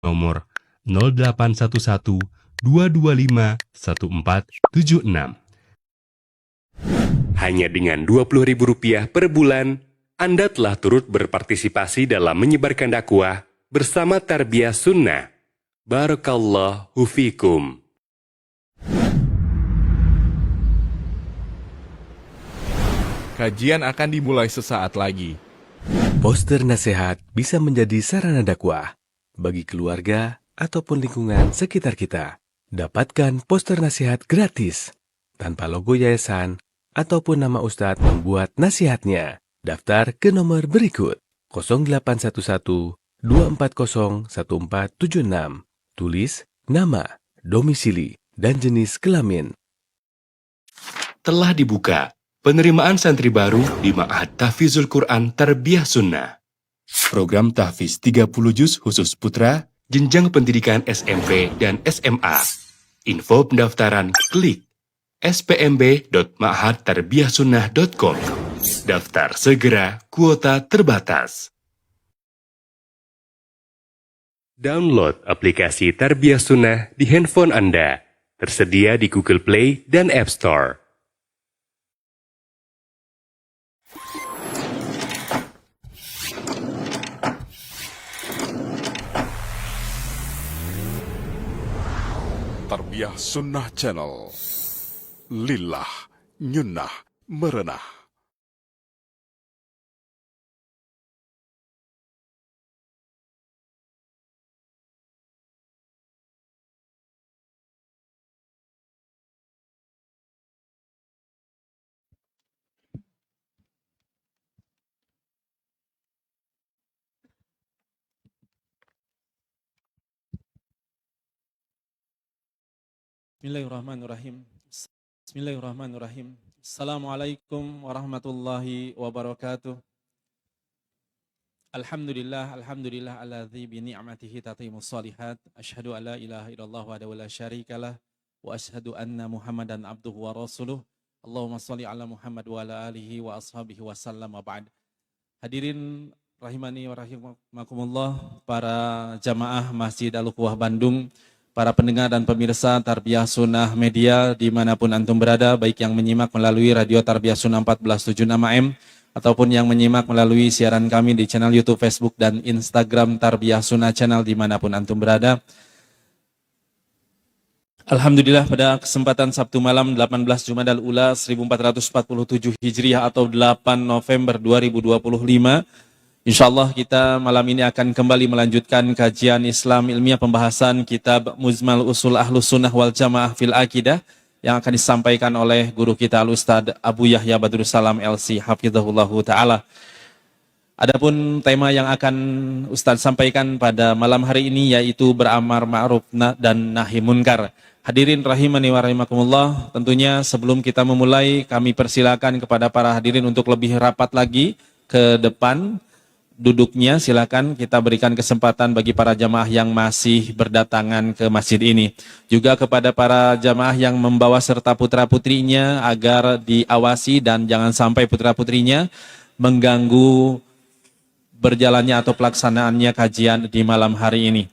nomor 0811 225 1476. Hanya dengan Rp20.000 per bulan, Anda telah turut berpartisipasi dalam menyebarkan dakwah bersama Tarbiyah Sunnah. Barakallahu fikum. Kajian akan dimulai sesaat lagi. Poster nasihat bisa menjadi sarana dakwah bagi keluarga ataupun lingkungan sekitar kita. Dapatkan poster nasihat gratis tanpa logo yayasan ataupun nama Ustadz membuat nasihatnya. Daftar ke nomor berikut 0811 240 1476. Tulis nama, domisili, dan jenis kelamin. Telah dibuka penerimaan santri baru di Ma'had Tahfizul Quran Tarbiyah Sunnah. Program tahfiz 30 juz khusus putra, jenjang pendidikan SMP dan SMA. Info pendaftaran klik spmb.ma'hadtarbiyahsunnah.com. Daftar segera, kuota terbatas. Download aplikasi Tarbiyah Sunnah di handphone Anda. Tersedia di Google Play dan App Store. Tarbiyah Sunnah Channel. Lillah, nyunnah, merenah. Bismillahirrahmanirrahim. Bismillahirrahmanirrahim. Assalamualaikum warahmatullahi wabarakatuh. Alhamdulillah alladzi bi ni'matihi tatimmus shalihat. Asyhadu an la ilaha illallah wahdahu la syarikalah wa asyhadu anna Muhammadan abduhu wa rasuluh. Allahumma shalli ala Muhammad wa ala alihi wa ashabihi wa sallam wa ba'd. Hadirin rahimani wa rahimakumullah, para jamaah Masjid Al-Ukhuwah Bandung, para pendengar dan pemirsa Tarbiyah Sunnah Media dimanapun antum berada, baik yang menyimak melalui radio Tarbiyah Sunnah 1476 AM ataupun yang menyimak melalui siaran kami di channel YouTube, Facebook, dan Instagram Tarbiyah Sunnah Channel dimanapun antum berada. Alhamdulillah, pada kesempatan Sabtu malam 18 Jumadal Ula 1447 Hijriah atau 8 November 2025, InsyaAllah kita malam ini akan kembali melanjutkan kajian Islam ilmiah pembahasan kitab Mujmal Usul Ahlus Sunnah wal Jamaah fil Aqidah yang akan disampaikan oleh guru kita Al-Ustadz Abu Yahya Badrussalam LC Hafizahullahu Ta'ala. Adapun tema yang akan Ustadz sampaikan pada malam hari ini yaitu beramar ma'ruf dan nahi munkar. Hadirin rahimani wa rahimakumullah, tentunya sebelum kita memulai kami persilakan kepada para hadirin untuk lebih rapat lagi ke depan duduknya. Silakan kita berikan kesempatan bagi para jamaah yang masih berdatangan ke masjid ini. Juga kepada para jamaah yang membawa serta putra-putrinya agar diawasi dan jangan sampai putra-putrinya mengganggu berjalannya atau pelaksanaannya kajian di malam hari ini.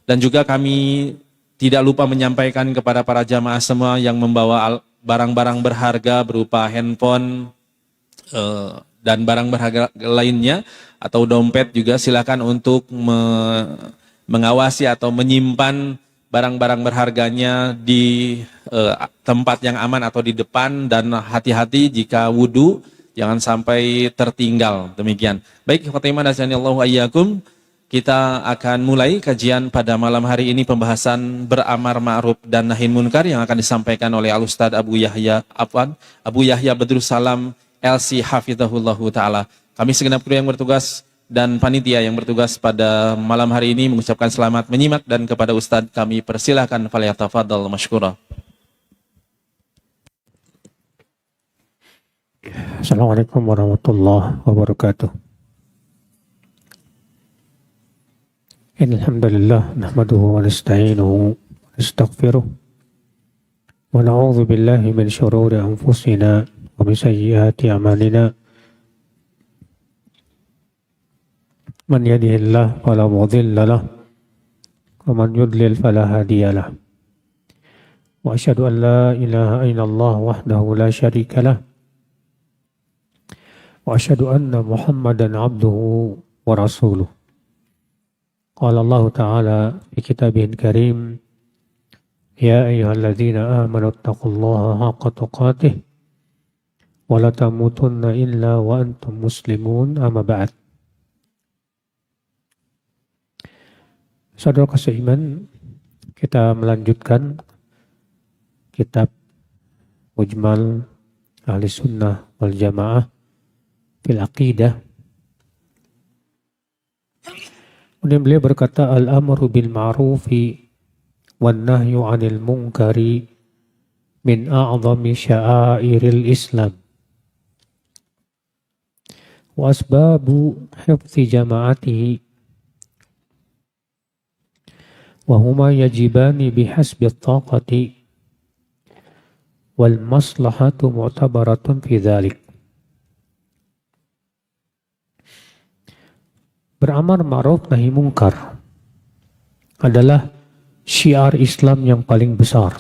Dan juga kami tidak lupa menyampaikan kepada para jamaah semua yang membawa barang-barang berharga berupa handphone dan barang berharga lainnya atau dompet juga, silakan untuk mengawasi atau menyimpan barang-barang berharganya di tempat yang aman atau di depan, dan hati-hati jika wudu jangan sampai tertinggal. Demikian. Baik, khotimah nasanillahu ayyakum, kita akan mulai kajian pada malam hari ini, pembahasan beramar ma'ruf dan nahi munkar yang akan disampaikan oleh Al-Ustadz Abu Yahya Badrussalam LC Hafizahullahu Ta'ala. Kami segenap kru yang bertugas dan panitia yang bertugas pada malam hari ini mengucapkan selamat menyimak, dan kepada Ustadz kami persilahkan falyatafadhal masykura. Assalamualaikum warahmatullahi wabarakatuh. Alhamdulillah nahmaduhu wa nasta'inuhu wa nastaghfiruh wa na'udzu billahi min syururi anfusina wa min sayyiati a'malina. Man yahdihillahu fala mudilla lahu ومن يضلل فلا هادي له وأشهد أن لا إله إلا الله وحده لا شريك له وأشهد أن محمدا عبده ورسوله قال الله تعالى في كتابه الكريم يا أيها الذين آمنوا اتقوا الله حق تقاته ولا تموتن إلا وأنتم مسلمون أما بعد. Saudara seiman, kita melanjutkan kitab Mujmal Ahli Sunnah wal Jamaah fil Aqidah. Kemudian beliau berkata, Al-amru bil ma'rufi wan nahyu 'anil munkari min a'zami sya'airil Islam. Wa asbabu hifdzi jama'atihi wa huma yajibani bihasbi at-taqati wal maslahatu mu'tabaratun fi dzalik. Beramar ma'ruf nahi mungkar adalah syiar Islam yang paling besar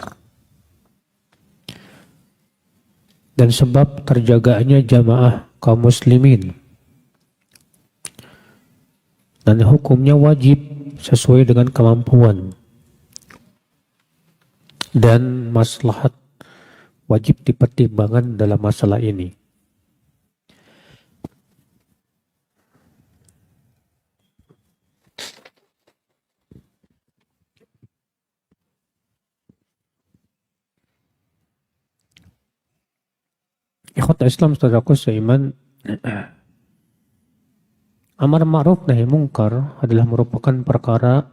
dan sebab terjaganya jamaah kaum muslimin, dan hukumnya wajib sesuai dengan kemampuan dan maslahat wajib dipertimbangkan dalam masalah ini. Ikhwat Islam, saudaraku seiman, amar ma'ruf nahi mungkar adalah merupakan perkara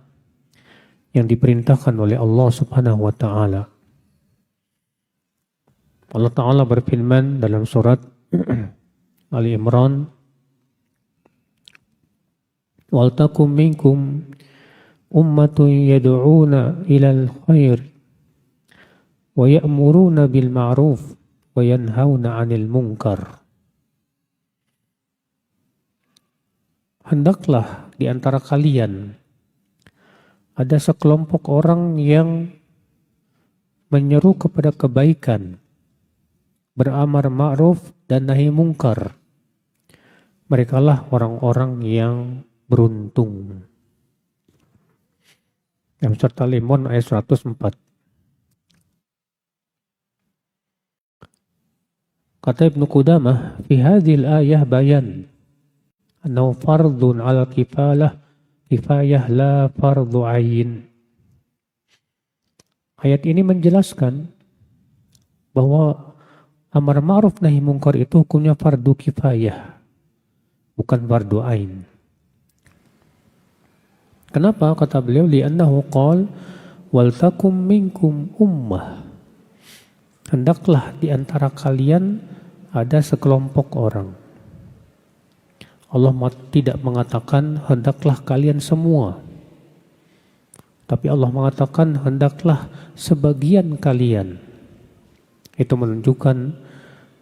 yang diperintahkan oleh Allah Subhanahu wa taala. Allah taala berfirman dalam surat Ali Imran, "Wal takum minkum ummatun yad'una ilal khair wa ya'muruna bil ma'ruf wa yanhauna 'anil munkar." Hendaklah di antara kalian ada sekelompok orang yang menyeru kepada kebaikan, beramar ma'ruf dan nahi mungkar. Merekalah orang-orang yang beruntung. Dalam surat Al-Imran ayat 104. Kata Ibnu Qudamah, fi hadhil ayah bayan annahu fardun 'ala kifayah la fardhu 'ain. Ayat ini menjelaskan bahwa amar ma'ruf nahi mungkar itu hukumnya fardu kifayah, bukan fardu 'ain. Kenapa? Kata beliau, li'annahu qala wal takum minkum ummah. Hendaklah di antara kalian ada sekelompok orang. Allah tidak mengatakan hendaklah kalian semua, tapi Allah mengatakan hendaklah sebagian kalian. Itu menunjukkan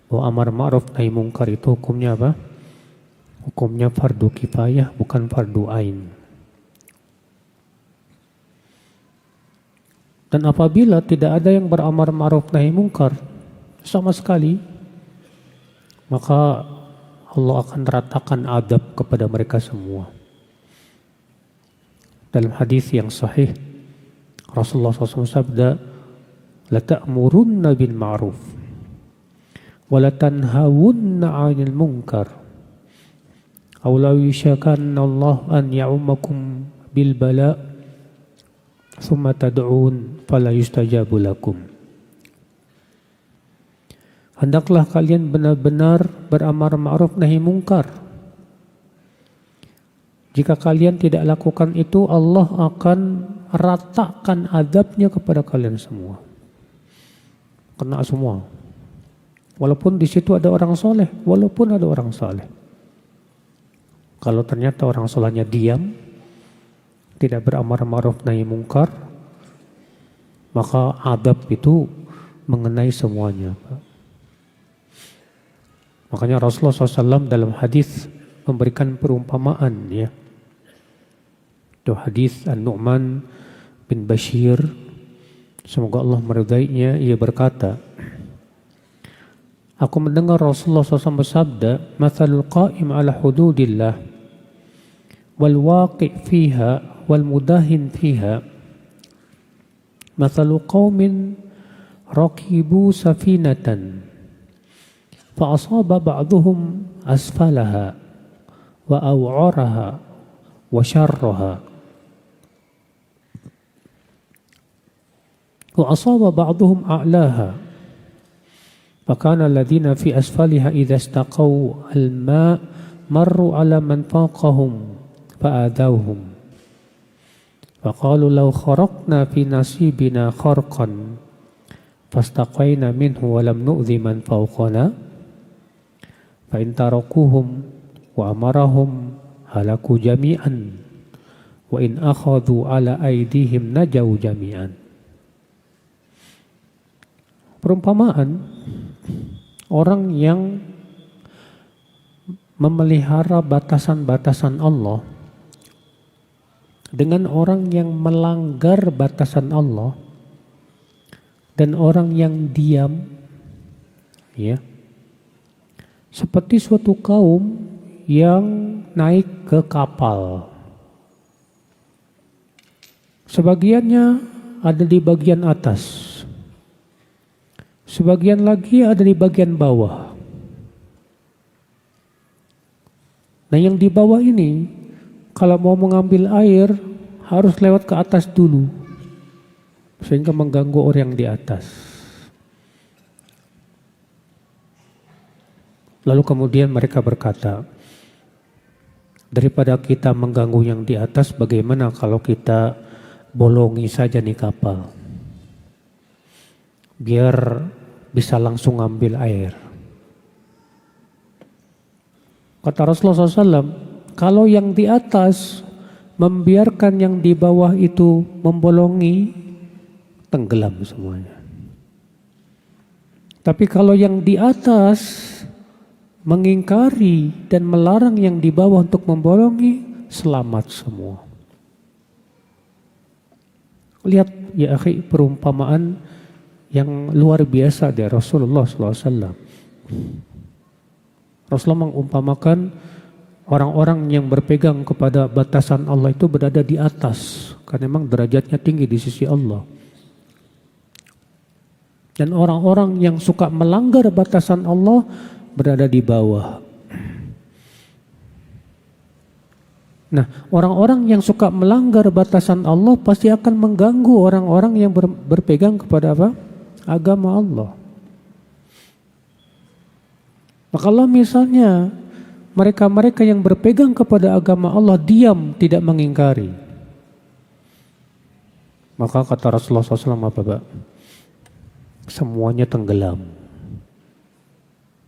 bahwa amar ma'ruf nahi mungkar itu hukumnya apa? Hukumnya fardu kifayah, bukan fardu ain. Dan apabila tidak ada yang beramar ma'ruf nahi mungkar sama sekali, maka Allah akan ratakan adab kepada mereka semua. Dalam hadis yang sahih, Rasulullah SAW sabda, la ta'murunna bil ma'ruf wa la tanhawunna 'anil munkar aw la yushakanna Allah an ya'ummakum bil bala thumma tad'un fala yustajabu lakum. Hendaklah kalian benar-benar beramar ma'ruf nahi mungkar. Jika kalian tidak lakukan itu, Allah akan ratakan azabnya kepada kalian semua. Kena semua. Walaupun di situ ada orang soleh, walaupun ada orang soleh. Kalau ternyata orang solehnya diam, tidak beramar ma'ruf nahi mungkar, maka azab itu mengenai semuanya. Makanya Rasulullah SAW dalam hadis memberikan perumpamaan, ya. Itu hadis An-Nu'man bin Bashir, semoga Allah meridainya, ia berkata, aku mendengar Rasulullah SAW bersabda, "Mathalul qa'im ala hududillah wal waqi' fiha wal mudahin fiha mathalu qaumin rakibu safinatan fa asaba ba'dhum asfalaha wa aw'araha wa syarraha wa asaba ba'dhum a'laha فكان الذين في أسفلها إذا استقوا الماء مروا على من فوقهم فآذوهم فقالوا لو خرقنا في نصيبنا خرقا فاستقينا منه ولم نؤذي من فوقنا فإن تركوهم وأمرهم هلكوا جميعا وإن أخذوا على أيديهم نجوا جميعا. Perumpamaan orang yang memelihara batasan-batasan Allah dengan orang yang melanggar batasan Allah dan orang yang diam, ya, seperti suatu kaum yang naik ke kapal. Sebagiannya ada di bagian atas, sebagian lagi ada di bagian bawah. Nah, yang di bawah ini kalau mau mengambil air harus lewat ke atas dulu, sehingga mengganggu orang yang di atas. Lalu kemudian mereka berkata, daripada kita mengganggu yang di atas, bagaimana kalau kita bolongi saja nih kapal, biar bisa langsung ambil air. Kata Rasulullah SAW, kalau yang di atas membiarkan yang di bawah itu membolongi, tenggelam semuanya. Tapi kalau yang di atas mengingkari dan melarang yang di bawah untuk membolongi, selamat semua. Lihat ya akhi, perumpamaan yang luar biasa dari Rasulullah SAW. Rasulullah mengumpamakan orang-orang yang berpegang kepada batasan Allah itu berada di atas, karena memang derajatnya tinggi di sisi Allah. Dan orang-orang yang suka melanggar batasan Allah berada di bawah. Nah, orang-orang yang suka melanggar batasan Allah pasti akan mengganggu orang-orang yang berpegang kepada apa? Agama Allah. Maka kalau misalnya mereka-mereka yang berpegang kepada agama Allah diam, tidak mengingkari, maka kata Rasulullah SAW apa Pak? Semuanya tenggelam,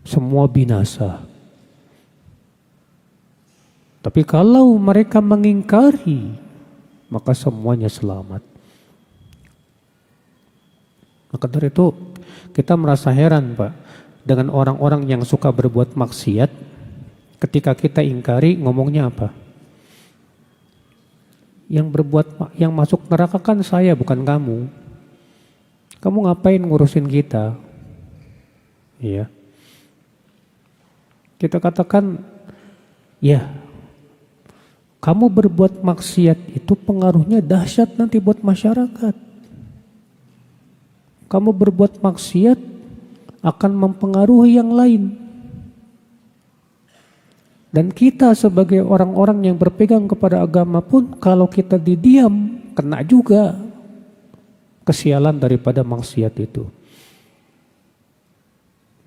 semua binasa. Tapi kalau mereka mengingkari, maka semuanya selamat. Maka dari itu kita merasa heran Pak dengan orang-orang yang suka berbuat maksiat. Ketika kita ingkari, ngomongnya apa? Yang masuk neraka kan saya, bukan kamu. Kamu ngapain ngurusin kita? Iya. Kita katakan, ya, kamu berbuat maksiat itu pengaruhnya dahsyat nanti buat masyarakat. Kamu berbuat maksiat akan mempengaruhi yang lain. Dan kita sebagai orang-orang yang berpegang kepada agama pun, kalau kita didiam, kena juga kesialan daripada maksiat itu.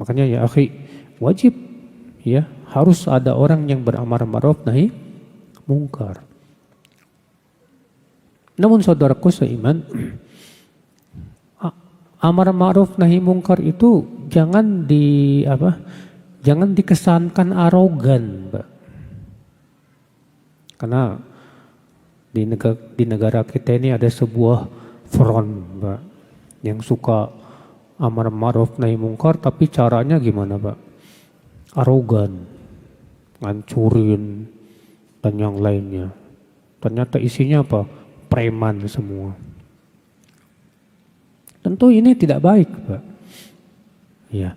Makanya ya akhi, wajib ya, harus ada orang yang beramar ma'ruf nahi mungkar. Namun saudaraku seiman, amar ma'ruf nahi mungkar itu jangan dikesankan arogan, Mbak. Karena di negara kita ini ada sebuah front, Mbak, yang suka amar ma'ruf nahi mungkar, tapi caranya gimana, Pak? Arogan, ngancurin dan yang lainnya. Ternyata isinya apa? Preman semua. Tentu ini tidak baik, Pak. Ya.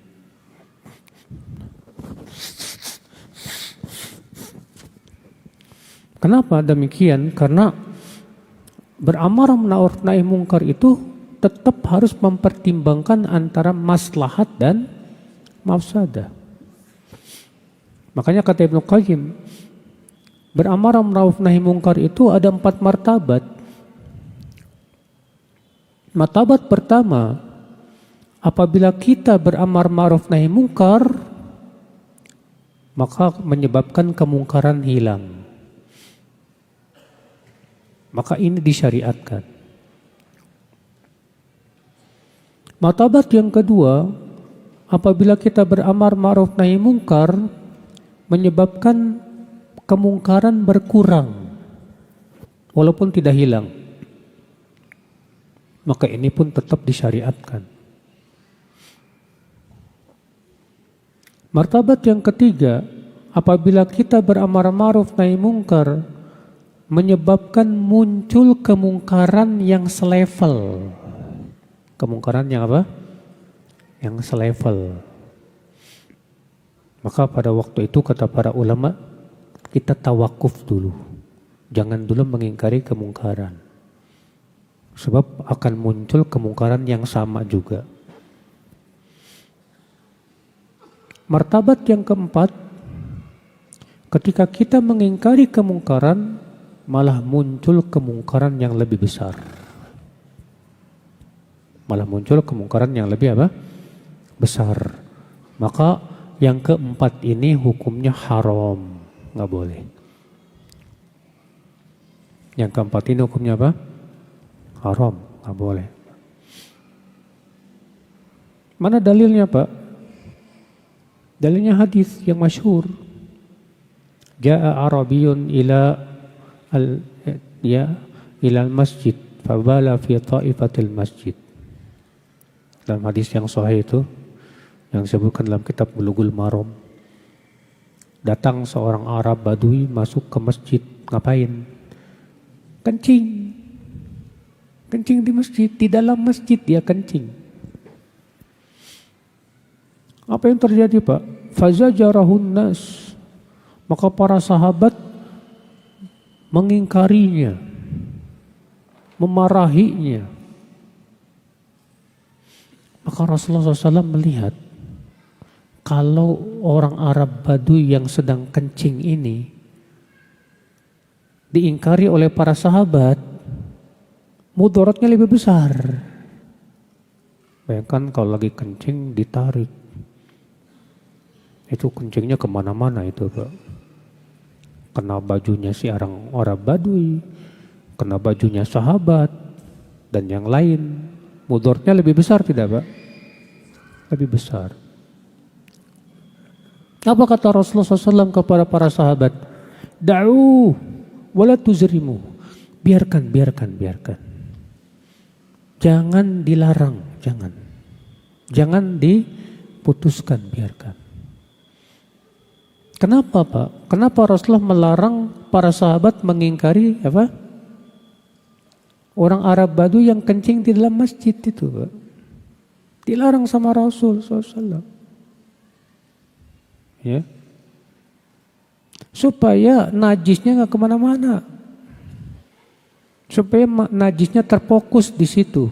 Kenapa demikian? Karena beramar ma'ruf nahi mungkar itu tetap harus mempertimbangkan antara maslahat dan mafsadah. Makanya kata Ibnu Qayyim, beramar ma'ruf nahi mungkar itu ada 4 martabat. Martabat pertama, apabila kita beramar ma'ruf nahi mungkar, maka menyebabkan kemungkaran hilang. Maka ini disyariatkan. Martabat yang kedua, apabila kita beramar ma'ruf nahi mungkar, menyebabkan kemungkaran berkurang, walaupun tidak hilang. Maka ini pun tetap disyariatkan. Martabat yang ketiga, apabila kita beramar ma'ruf nahi mungkar, menyebabkan muncul kemungkaran yang selevel. Kemungkaran yang apa? Yang selevel. Maka pada waktu itu kata para ulama, kita tawakuf dulu. Jangan dulu mengingkari kemungkaran. Sebab akan muncul kemungkaran yang sama juga. Martabat yang keempat, ketika kita mengingkari kemungkaran, malah muncul kemungkaran yang lebih besar. Malah muncul kemungkaran yang lebih apa? Besar. Maka yang keempat ini hukumnya haram, nggak boleh. Yang keempat ini hukumnya apa? Haram, nggak boleh. Mana dalilnya, Pak? Dalilnya hadis yang masyhur. Ja'a Arabiyun ila al-masjid fabala fi ta'ifatil masjid. Dalam hadis yang sahih itu, yang disebutkan dalam kitab Bulughul Maram, datang seorang Arab Badui masuk ke masjid. Ngapain? Kencing. Kencing di masjid, di dalam masjid dia kencing. Apa yang terjadi, Pak? Fazajarahun nas. Maka para sahabat mengingkarinya, memarahinya. Maka Rasulullah SAW melihat, kalau orang Arab Badui yang sedang kencing ini diingkari oleh para sahabat, mudaratnya lebih besar. Bayangkan kalau lagi kencing ditarik, itu kencingnya kemana-mana itu, Pak. Kena bajunya si orang Badui, kena bajunya sahabat, dan yang lain. Mudaratnya lebih besar tidak, Pak? Lebih besar. Apa kata Rasulullah SAW kepada para sahabat? Da'u wala tuzrimu. Biarkan. Jangan dilarang, jangan. Jangan diputuskan, biarkan. Kenapa, Pak? Kenapa Rasulullah melarang para sahabat mengingkari apa? Orang Arab Badui yang kencing di dalam masjid itu, Pak. Dilarang sama Rasul SAW. Ya. Supaya najisnya nggak kemana-mana. Supaya najisnya terfokus di situ.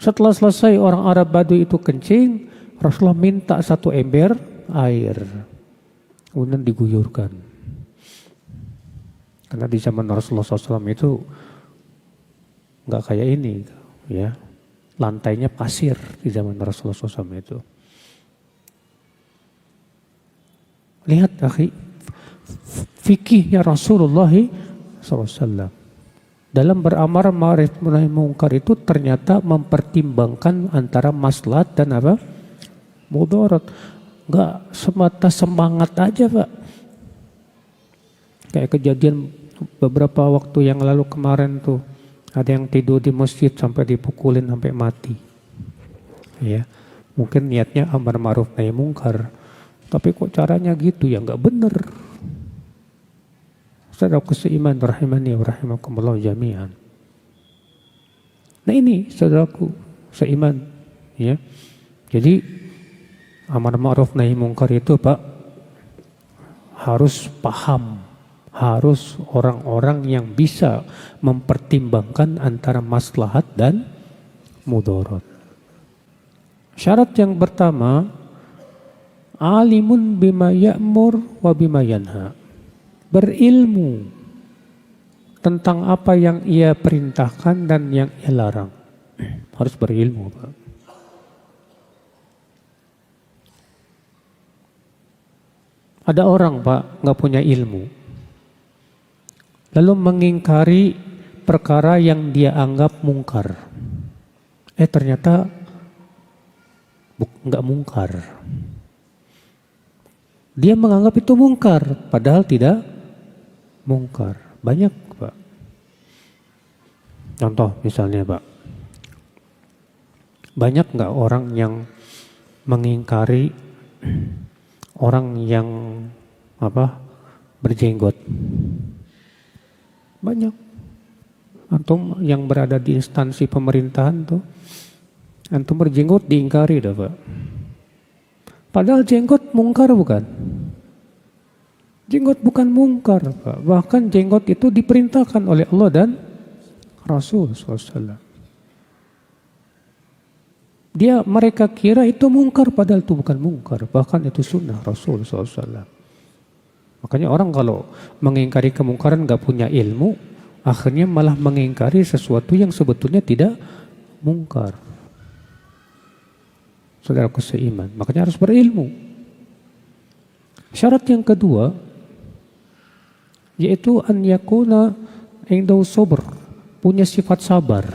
Setelah selesai orang Arab Badui itu kencing, Rasulullah minta 1 ember air. Kemudian diguyurkan. Karena di zaman Rasulullah SAW itu nggak kayak ini, ya. Lantainya pasir di zaman Rasulullah SAW itu. Lihat, akhi, fikihnya Rasulullah SAW. Dalam beramar ma'ruf nahi mungkar itu ternyata mempertimbangkan antara maslahat dan apa? Mudarat. Enggak semata semangat aja, Pak. Kayak kejadian beberapa waktu yang lalu kemarin tuh, ada yang tidur di masjid sampai dipukulin sampai mati. Ya, mungkin niatnya amar ma'ruf nahi mungkar, tapi kok caranya gitu ya, enggak bener. Saudaraku seiman rahimani wa rahimakumullah jami'an. Nah ini saudaraku seiman, ya. Jadi amar ma'ruf nahi mungkar itu Pak harus paham, harus orang-orang yang bisa mempertimbangkan antara maslahat dan mudarat. Syarat yang pertama, alimun bima ya'mur wa bima yanha. Berilmu tentang apa yang ia perintahkan dan yang ia larang. Harus berilmu, Pak. Ada orang, Pak, nggak punya ilmu, lalu mengingkari perkara yang dia anggap mungkar. Ternyata nggak mungkar. Dia menganggap itu mungkar, padahal tidak mungkar. Banyak, Pak. Contoh misalnya, Pak. Banyak nggak orang yang mengingkari orang yang berjenggot? Banyak. Antum yang berada di instansi pemerintahan tuh, antum berjenggot diingkari dah, Pak. Padahal jenggot mungkar bukan? Jenggot bukan mungkar, Pak. Bahkan jenggot itu diperintahkan oleh Allah dan Rasul SAW. Mereka kira itu mungkar, padahal itu bukan mungkar. Bahkan itu sunnah Rasul SAW. Makanya orang kalau mengingkari kemungkaran gak punya ilmu, akhirnya malah mengingkari sesuatu yang sebetulnya tidak mungkar. Saudaraku seiman, makanya harus berilmu. Syarat yang kedua, yaitu an yakuna indau sabr, punya sifat sabar.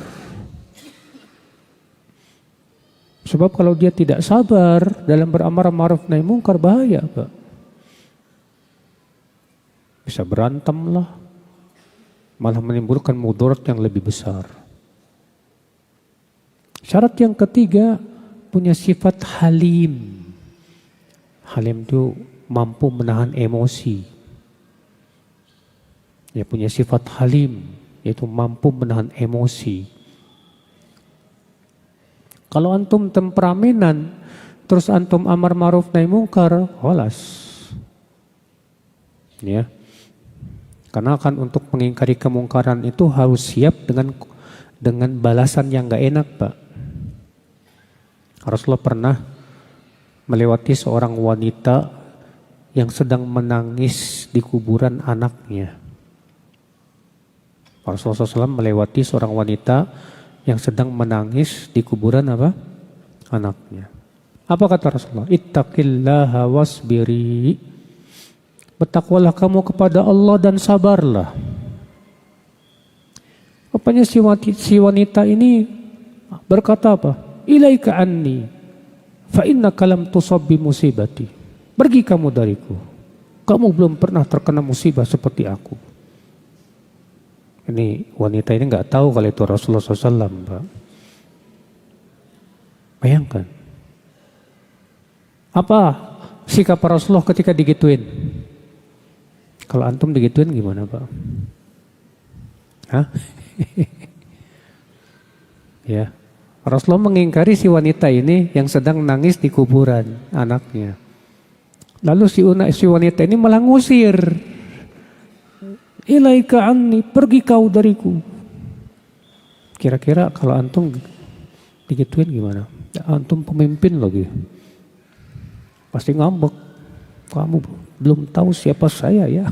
Sebab kalau dia tidak sabar dalam beramar ma'ruf nahi mungkar, bahaya, Pak. Bisa berantem lah, malah menimbulkan mudarat yang lebih besar. Syarat yang ketiga, punya sifat halim. Halim itu mampu menahan emosi. Ya, punya sifat halim, yaitu mampu menahan emosi. Kalau antum temperamenan, terus antum amar ma'ruf nahi mungkar, holas. Ya. Karena kan untuk mengingkari kemungkaran itu harus siap dengan balasan yang gak enak, Pak. Rasulullah pernah melewati seorang wanita yang sedang menangis di kuburan anaknya. Rasulullah SAW melewati seorang wanita yang sedang menangis di kuburan anaknya. Apa kata Rasulullah? Ittaqillaha wasbiri. Bertakwalah kamu kepada Allah dan sabarlah. Rupanya si wanita ini berkata apa? Ilaika anni fa innaka lam tusab bi musibati. Pergi kamu dariku. Kamu belum pernah terkena musibah seperti aku. Ini wanita ini nggak tahu kalau itu Rasulullah SAW, Pak. Bayangkan. Apa sikap Rasulullah ketika digituin? Kalau antum digituin gimana, Pak? Hah? Ya. Rasulullah mengingkari si wanita ini yang sedang nangis di kuburan anaknya. Lalu si wanita ini malah ngusir. Ilaika anni, pergi kau dariku. Kira-kira kalau antum digituin gimana? Ya, antum pemimpin lagi. Pasti ngambek. Kamu belum tahu siapa saya ya.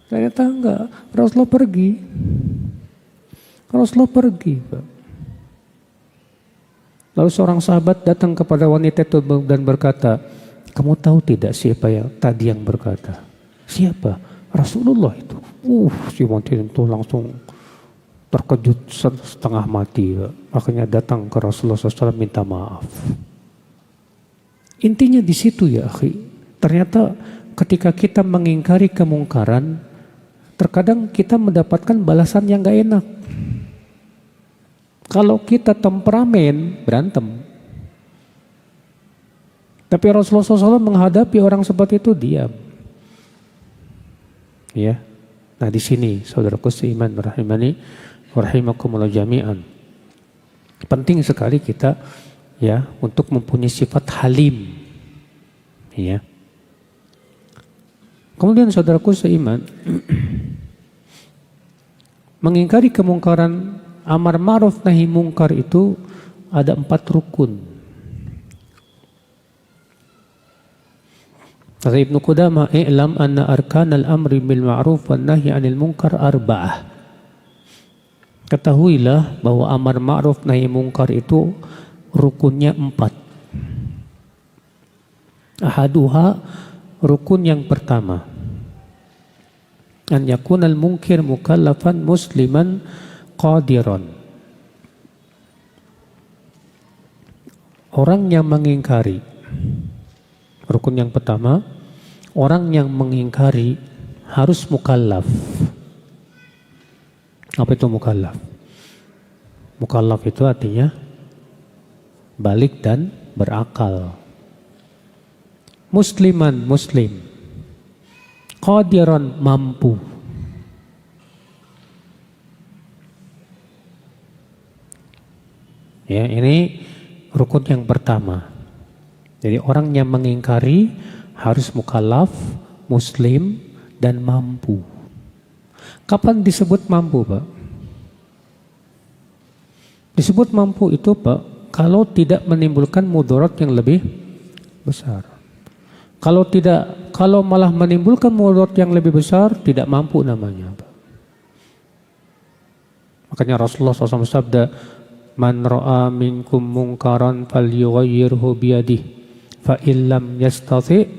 Ternyata enggak. Rasulullah pergi. Rasulullah pergi, Pak. Lalu seorang sahabat datang kepada wanita itu dan berkata, kamu tahu tidak siapa yang tadi yang berkata? Siapa? Rasulullah itu. Si wanita itu langsung terkejut setengah mati. Akhirnya datang ke Rasulullah SAW minta maaf. Intinya di situ ya, akhi. Ternyata ketika kita mengingkari kemungkaran, terkadang kita mendapatkan balasan yang gak enak. Kalau kita temperamen, berantem. Tapi Rasulullah SAW menghadapi orang seperti itu diam. Ya. Nah, di sini saudaraku seiman rahimani rahimakumullah jami'an. Penting sekali kita ya untuk mempunyai sifat halim. Ya. Kemudian saudaraku seiman mengingkari kemungkaran, amar ma'ruf nahi mungkar itu ada 4 rukun. Kata Ibnu Qudamah, "I'lam anna arkanal amri bil ma'ruf wan nahyi 'anil munkar arba'ah." Ketahuilah bahwa amar ma'ruf nahi mungkar itu rukunnya 4. Ahaduha, rukun yang pertama, an yakunal munkir mukallafan musliman qadiran. Orang yang mengingkari, rukun yang pertama, orang yang mengingkari harus mukallaf. Apa itu mukallaf? Mukallaf itu artinya balik dan berakal. Musliman, muslim. Qadiran, mampu. Ya, ini rukun yang pertama. Jadi orang yang mengingkari harus mukallaf, muslim, dan mampu. Kapan disebut mampu, Pak? Disebut mampu itu, Pak, kalau tidak menimbulkan mudarat yang lebih besar. Kalau malah menimbulkan mudarat yang lebih besar, tidak mampu namanya, Pak. Makanya Rasulullah SAW sabda, "Man ra'a minkum munkaran falyughayyirhu biyadihi, fa illam yastati'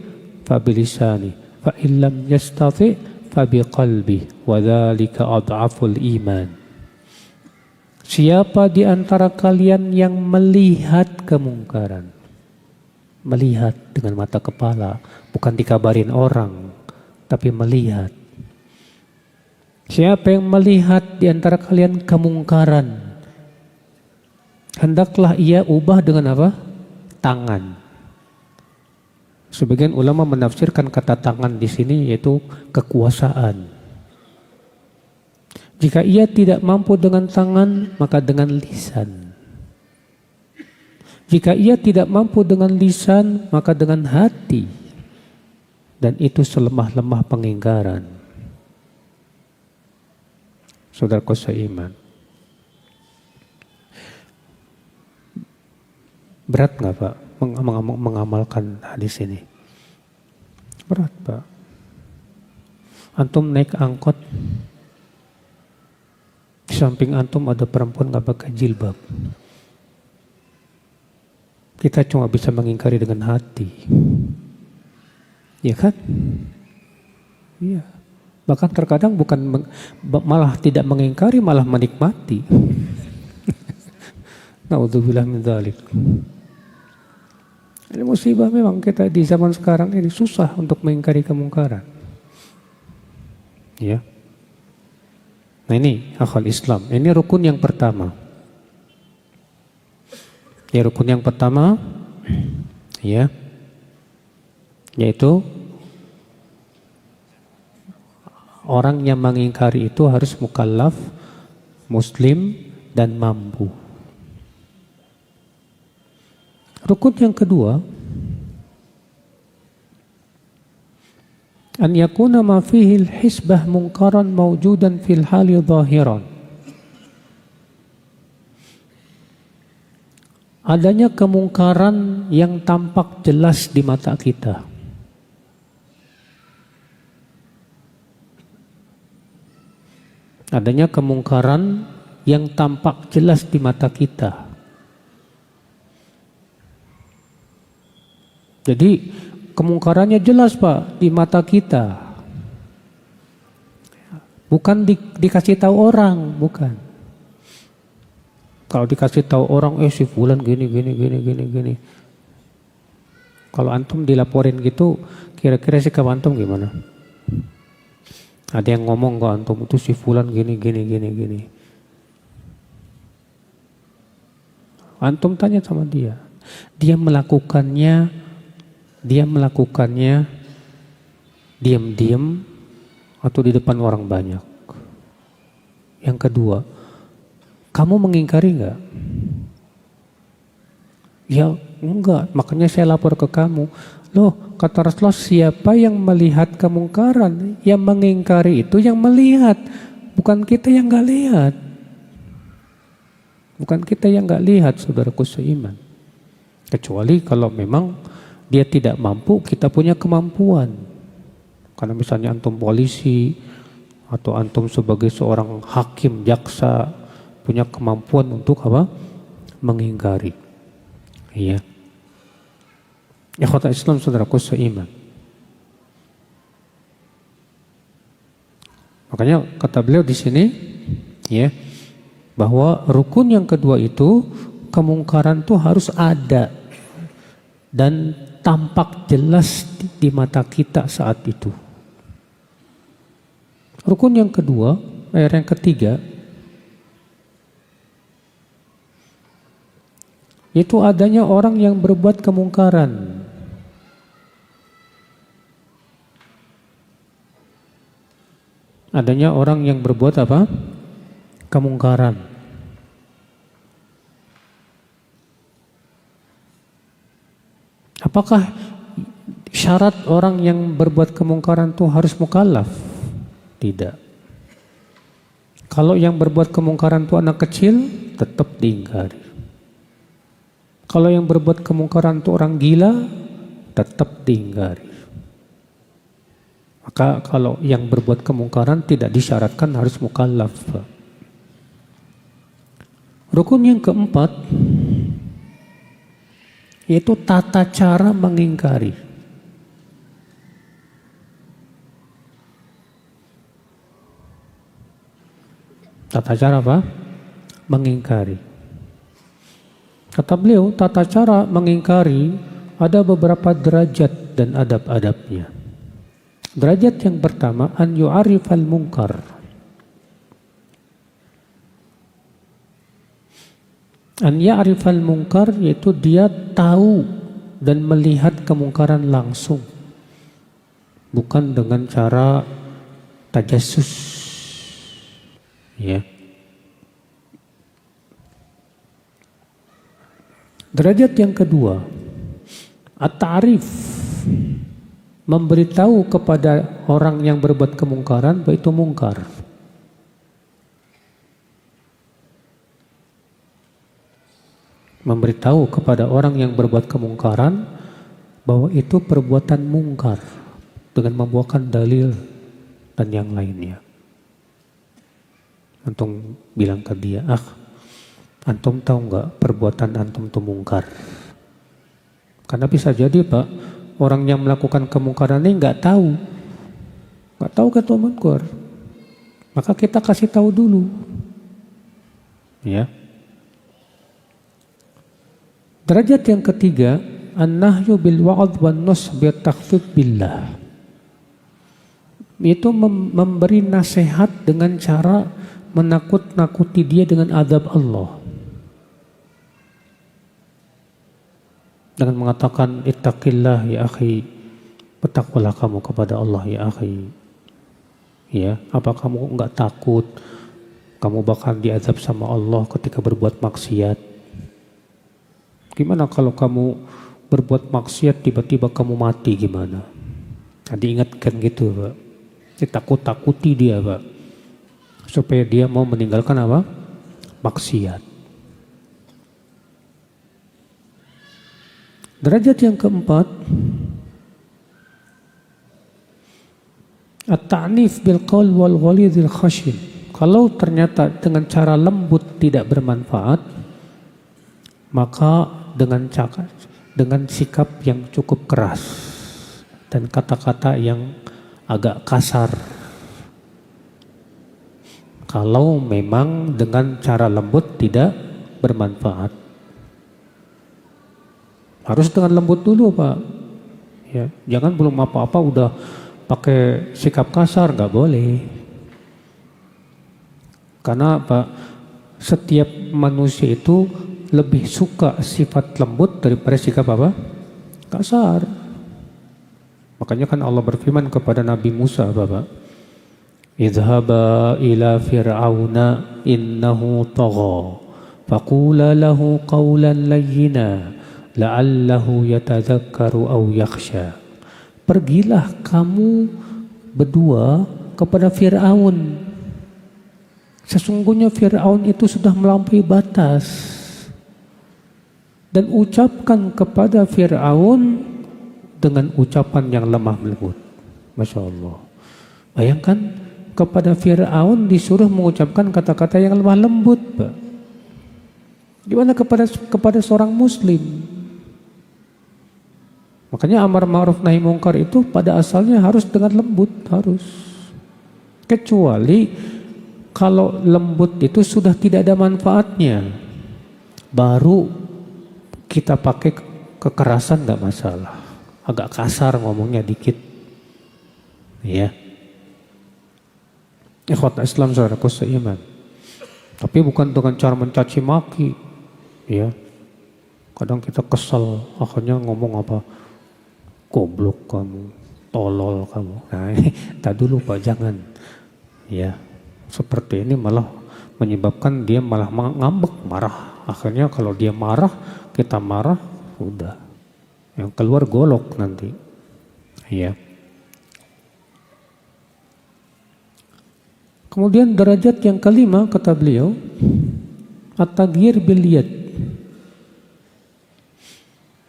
fa bilisani, fa illam yastati' fa biqalbi, wa dzalika adhaful iman." Siapa di antara kalian yang melihat kemungkaran, melihat dengan mata kepala, bukan dikabarin orang, tapi melihat. Siapa yang melihat di antara kalian kemungkaran, hendaklah ia ubah dengan apa? Tangan. Sebagian ulama menafsirkan kata tangan di sini yaitu kekuasaan. Jika ia tidak mampu dengan tangan, maka dengan lisan. Jika ia tidak mampu dengan lisan, maka dengan hati. Dan itu selemah-lemah pengingkaran. Saudaraku seiman. Berat nggak, Pak, mengamalkan hadis ini? Berat, Pak. Antum naik angkot, di samping antum ada perempuan nggak pakai jilbab. Kita cuma bisa mengingkari dengan hati. Ya kan? Iya. Bahkan terkadang bukan malah tidak mengingkari, malah menikmati. Naudzubillah min dzalik. Ini musibah memang kita di zaman sekarang ini susah untuk mengingkari kemungkaran. Ya. Nah ini akhwal Islam. Ini rukun yang pertama. Ya, rukun yang pertama ya, yaitu orang yang mengingkari itu harus mukallaf, muslim, dan mampu. Rukun yang kedua, an yakuna ma fihi al-hisbah munkaran mawjudan fil hali zahiran. Adanya kemungkaran yang tampak jelas di mata kita. Adanya kemungkaran yang tampak jelas di mata kita. Jadi kemungkarannya jelas, Pak, di mata kita. Bukan dikasih tahu orang, bukan. Kalau dikasih tahu orang, si fulan gini. Kalau antum dilaporin gitu, kira-kira sikap antum gimana? Ada yang ngomong ke antum, itu si fulan gini. Antum tanya sama dia. Dia melakukannya diam-diam atau di depan orang banyak. Yang kedua, kamu mengingkari enggak? Ya enggak, makanya saya lapor ke kamu. Loh, kata Rasulullah, siapa yang melihat kemungkaran? Yang mengingkari itu yang melihat, bukan kita yang enggak lihat. Bukan kita yang enggak lihat, saudaraku seiman. Kecuali kalau memang dia tidak mampu, kita punya kemampuan. Karena misalnya antum polisi atau antum sebagai seorang hakim, jaksa, punya kemampuan untuk apa? Mengingkari. Iya. Ikhwatal Islam, saudaraku seiman. Makanya kata beliau di sini, ya, bahwa rukun yang kedua itu kemungkaran itu harus ada dan tampak jelas di mata kita saat itu. Rukun yang kedua, yang ketiga, yaitu adanya orang yang berbuat kemungkaran. Adanya orang yang berbuat apa? Kemungkaran. Apakah syarat orang yang berbuat kemungkaran itu harus mukallaf? Tidak. Kalau yang berbuat kemungkaran itu anak kecil, tetap diingkari. Kalau yang berbuat kemungkaran itu orang gila, tetap diingkari. Maka kalau yang berbuat kemungkaran tidak disyaratkan harus mukallaf. Rukun yang keempat, yaitu tata cara mengingkari. Tata cara apa? Mengingkari. Kata beliau, tata cara mengingkari ada beberapa derajat dan adab-adabnya. Derajat yang pertama, an yu'arifal munkar. An ya'rifal munkar, yaitu dia tahu dan melihat kemungkaran langsung. Bukan dengan cara tajassus. Ya. Derajat yang kedua, at-ta'rif, memberitahu kepada orang yang berbuat kemungkaran bahwa itu mungkar. Memberitahu kepada orang yang berbuat kemungkaran bahwa itu perbuatan mungkar dengan membawakan dalil dan yang lainnya. Antum bilang ke dia, antum tahu nggak perbuatan antum itu mungkar? Karena bisa jadi Pak, orang yang melakukan kemungkaran ini nggak tahu kata mungkar. Maka kita kasih tahu dulu, ya. Derajat yang ketiga, an-nahyu bil wa'd wan nus bi takhfif billah. Itu memberi nasihat dengan cara menakut-nakuti dia dengan azab Allah. Dengan mengatakan ittaqillah ya akhi, bertakwalah kamu kepada Allah ya akhi. Ya, apa kamu enggak takut kamu bakal diazab sama Allah ketika berbuat maksiat? Gimana kalau kamu berbuat maksiat tiba-tiba kamu mati gimana? Nah, diingatkan gitu Pak. Ditakut-takuti dia Pak, supaya dia mau meninggalkan apa? Maksiat. Derajat yang keempat, at-ta'nif bil qaul wal ghalidhil khashin. Kalau ternyata dengan cara lembut tidak bermanfaat, maka dengan sikap yang cukup keras dan kata-kata yang agak kasar. Kalau memang dengan cara lembut tidak bermanfaat, harus dengan lembut dulu Pak. Ya, jangan belum apa-apa udah pakai sikap kasar, nggak boleh. Karena Pak, setiap manusia itu lebih suka sifat lembut daripada sikap apa? Kasar. Makanya kan Allah berfirman kepada Nabi Musa, Bapak, idhaba ila fir'auna innahu tagha faqula lahu qawlan layyina la'allahu yatadhakkaru aw yakhsha. Pergilah kamu berdua kepada Fir'aun. Sesungguhnya Fir'aun itu sudah melampaui batas. Dan ucapkan kepada Fir'aun dengan ucapan yang lemah lembut. Masya Allah. Bayangkan, kepada Fir'aun disuruh mengucapkan kata-kata yang lemah lembut, Pak. Gimana kepada seorang muslim? Makanya amar ma'ruf nahi mungkar itu pada asalnya harus dengan lembut, harus. Kecuali kalau lembut itu sudah tidak ada manfaatnya, baru kita pakai kekerasan, nggak masalah. Agak kasar ngomongnya dikit, ya. Ikhwat Islam saudaraku seiman. Tapi bukan dengan cara mencaci maki, ya. Kadang kita kesel, akhirnya ngomong apa? Goblok kamu, tolol kamu. Nah, tak dulu Pak, jangan. Ya, seperti ini malah menyebabkan dia malah ngambek, marah. Akhirnya kalau dia marah, kita marah, udah. Yang keluar golok nanti. Ya. Kemudian derajat yang kelima kata beliau, at-taghyir bil yad.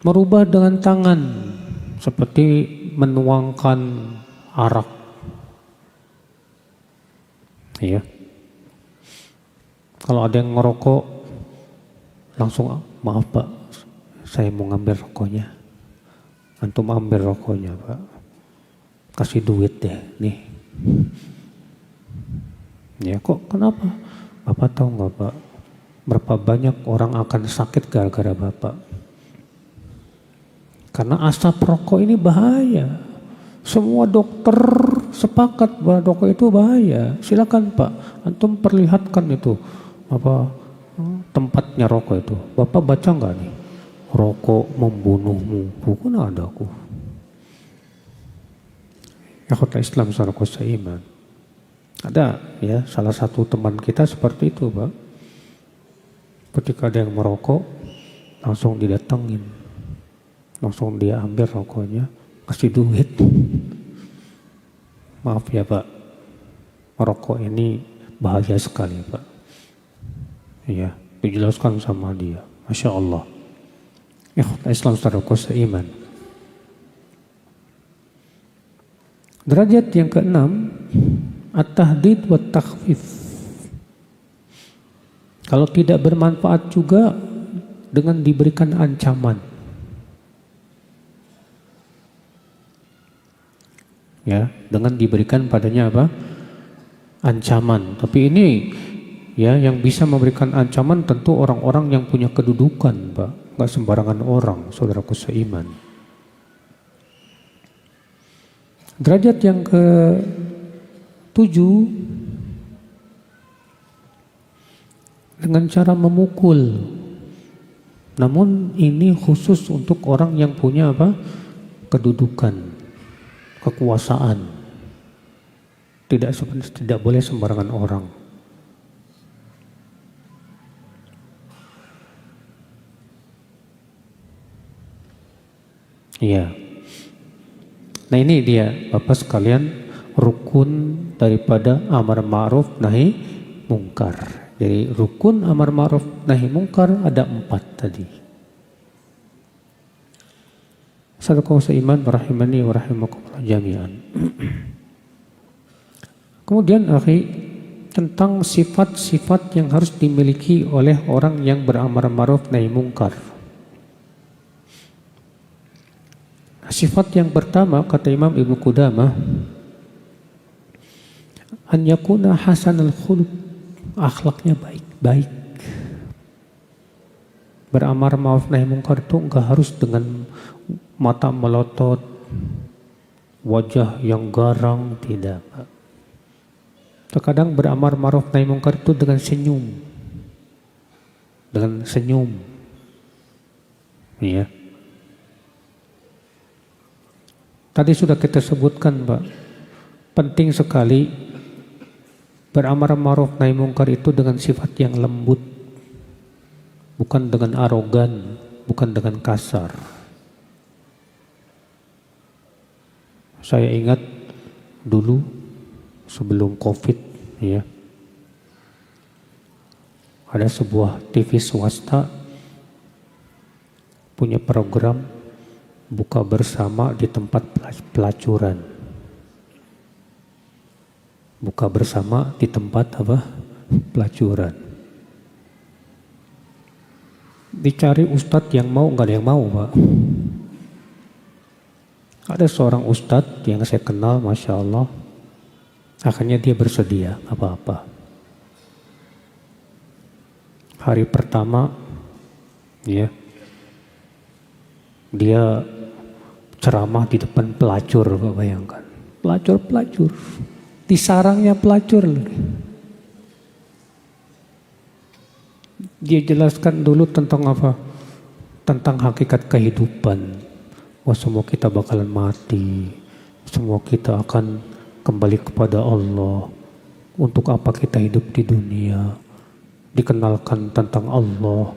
Merubah dengan tangan, seperti menuangkan arak. Ya. Kalau ada yang ngerokok, langsung, maaf Pak, saya mau ngambil rokoknya. Antum ambil rokoknya Pak. Kasih duit deh, nih. Ya kok kenapa? Bapak tahu nggak Pak? Berapa banyak orang akan sakit gara-gara Bapak? Karena asap rokok ini bahaya. Semua dokter sepakat bahwa rokok itu bahaya. Silakan Pak, antum perlihatkan itu apa tempatnya rokok itu. Bapak baca nggak nih? Rokok membunuhmu. Bukan ada aku. Ya kota Islam saudaraku seiman. Ada ya salah satu teman kita seperti itu Pak. Ketika ada yang merokok, langsung didatengin, langsung dia ambil rokoknya, kasih duit. Maaf ya Pak, merokok ini bahaya sekali Pak. Iya, dijelaskan sama dia. Masya Allah. Islam saudaraku seiman. Derajat yang keenam, at-tahdid wa takhfif. Kalau tidak bermanfaat juga dengan diberikan ancaman. Ya, dengan diberikan padanya apa? Ancaman. Tapi ini ya yang bisa memberikan ancaman tentu orang-orang yang punya kedudukan, Pak. Enggak sembarangan orang, saudaraku seiman. Derajat yang ke-7, dengan cara memukul. Namun ini khusus untuk orang yang punya apa? Kedudukan, kekuasaan. Tidak boleh sembarangan orang. Iya. Nah ini dia Bapak sekalian, rukun daripada amar ma'ruf nahi mungkar. Jadi rukun amar ma'ruf nahi mungkar ada 4 tadi. Saudaraku seiman rahimani wa rahimakumullah jami'an. Kemudian akhi, tentang sifat-sifat yang harus dimiliki oleh orang yang beramar ma'ruf nahi mungkar. Sifat yang pertama kata Imam Ibnu Qudamah, an yakuna hasanal khuluq, akhlaknya baik-baik. Beramar ma'ruf nahi mungkar itu enggak harus dengan mata melotot, wajah yang garang, tidak. Terkadang beramar ma'ruf nahi mungkar itu dengan senyum. Dengan senyum. Ya. Tadi sudah kita sebutkan, Pak. Penting sekali Beramar ma'ruf nahi mungkar itu dengan sifat yang lembut, bukan dengan arogan, bukan dengan kasar. Saya ingat dulu sebelum Covid, ya, ada sebuah TV swasta punya program buka bersama di tempat pelacuran. Buka bersama di tempat apa? Pelacuran. Dicari ustadz yang mau, nggak ada yang mau, Pak. Ada seorang ustadz yang saya kenal, Masya Allah, akhirnya dia bersedia, apa-apa. Hari pertama, ya, dia ceramah di depan pelacur, Pak, bayangkan. Pelacur. Di sarangnya pelacur. Dia jelaskan dulu tentang apa? Tentang hakikat kehidupan. Wah, semua kita bakalan mati. Semua kita akan kembali kepada Allah. Untuk apa kita hidup di dunia? Dikenalkan tentang Allah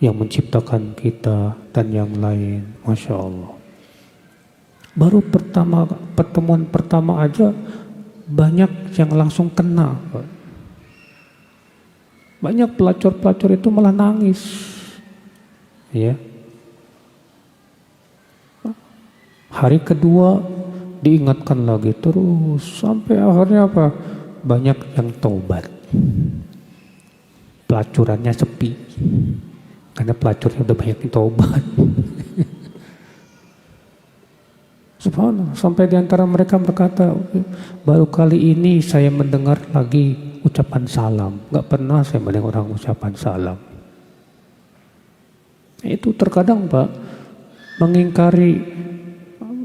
yang menciptakan kita dan yang lain. Masya Allah. Baru pertemuan pertama aja banyak yang langsung kena, Pak. Banyak pelacur-pelacur itu malah nangis, ya. Hari kedua diingatkan lagi terus sampai akhirnya apa? Banyak yang taubat. Pelacurannya sepi karena pelacurnya udah banyak yang taubat. Subhanallah, sampai diantara mereka berkata, baru kali ini saya mendengar lagi ucapan salam. Gak pernah saya mendengar orang ucapan salam. Itu terkadang, Pak, mengingkari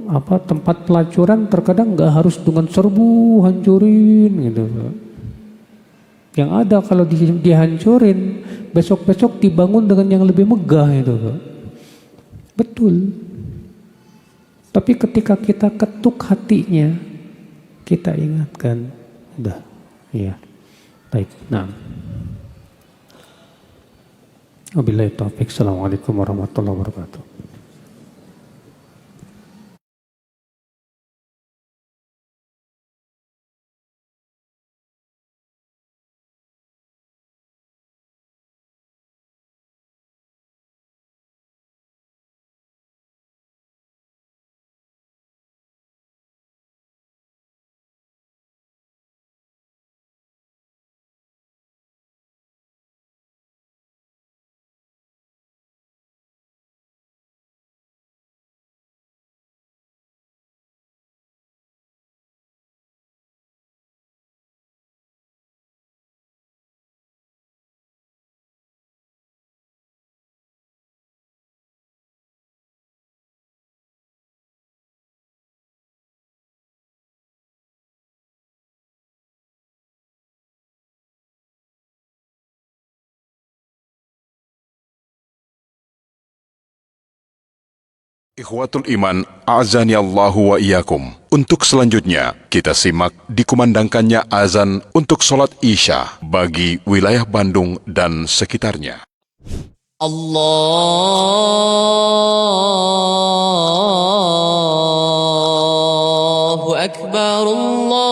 apa tempat pelacuran terkadang gak harus dengan serbu hancurin gitu, Pak. Yang ada kalau dihancurin, besok-besok dibangun dengan yang lebih megah itu, Pak. Betul. Tapi ketika kita ketuk hatinya, kita ingatkan, udah, iya, baik. Nah, wabillahi taufiq. Assalamualaikum warahmatullahi wabarakatuh. Ikhwatul Iman, a'azani Allahu wa iyyakum. Untuk selanjutnya, kita simak dikumandangkannya azan untuk sholat Isya bagi wilayah Bandung dan sekitarnya. Allahu Akbar, Allahu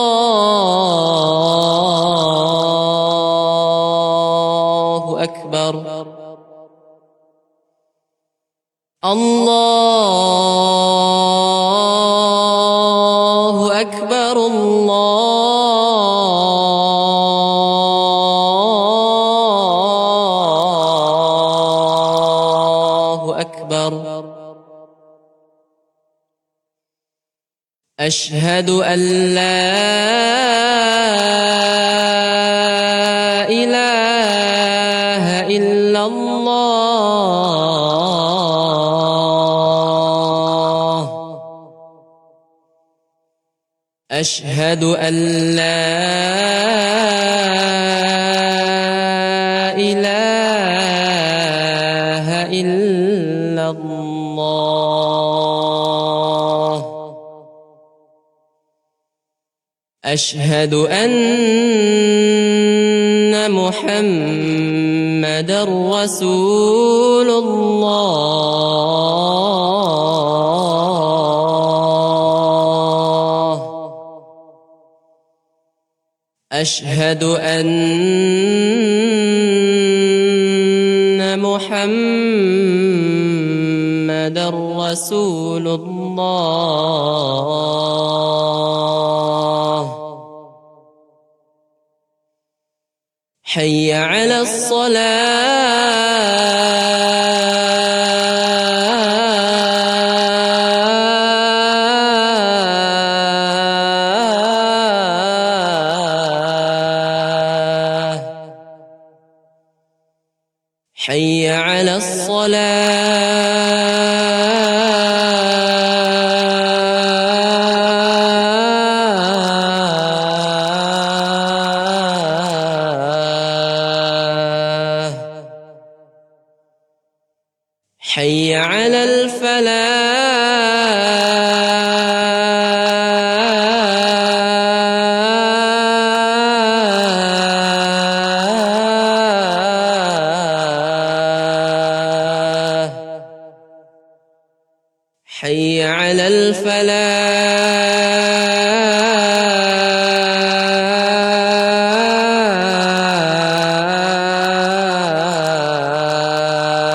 Akbar. Allahu Akbar, Allahu Akbar. Ashhadu an la ilaha illallah. أشهد أن لا إله إلا الله. أشهد أن محمدا رسول الله أشهد أن محمدا رسول الله حي على الصلاة حي على الصلاة حي على الفلاح حي على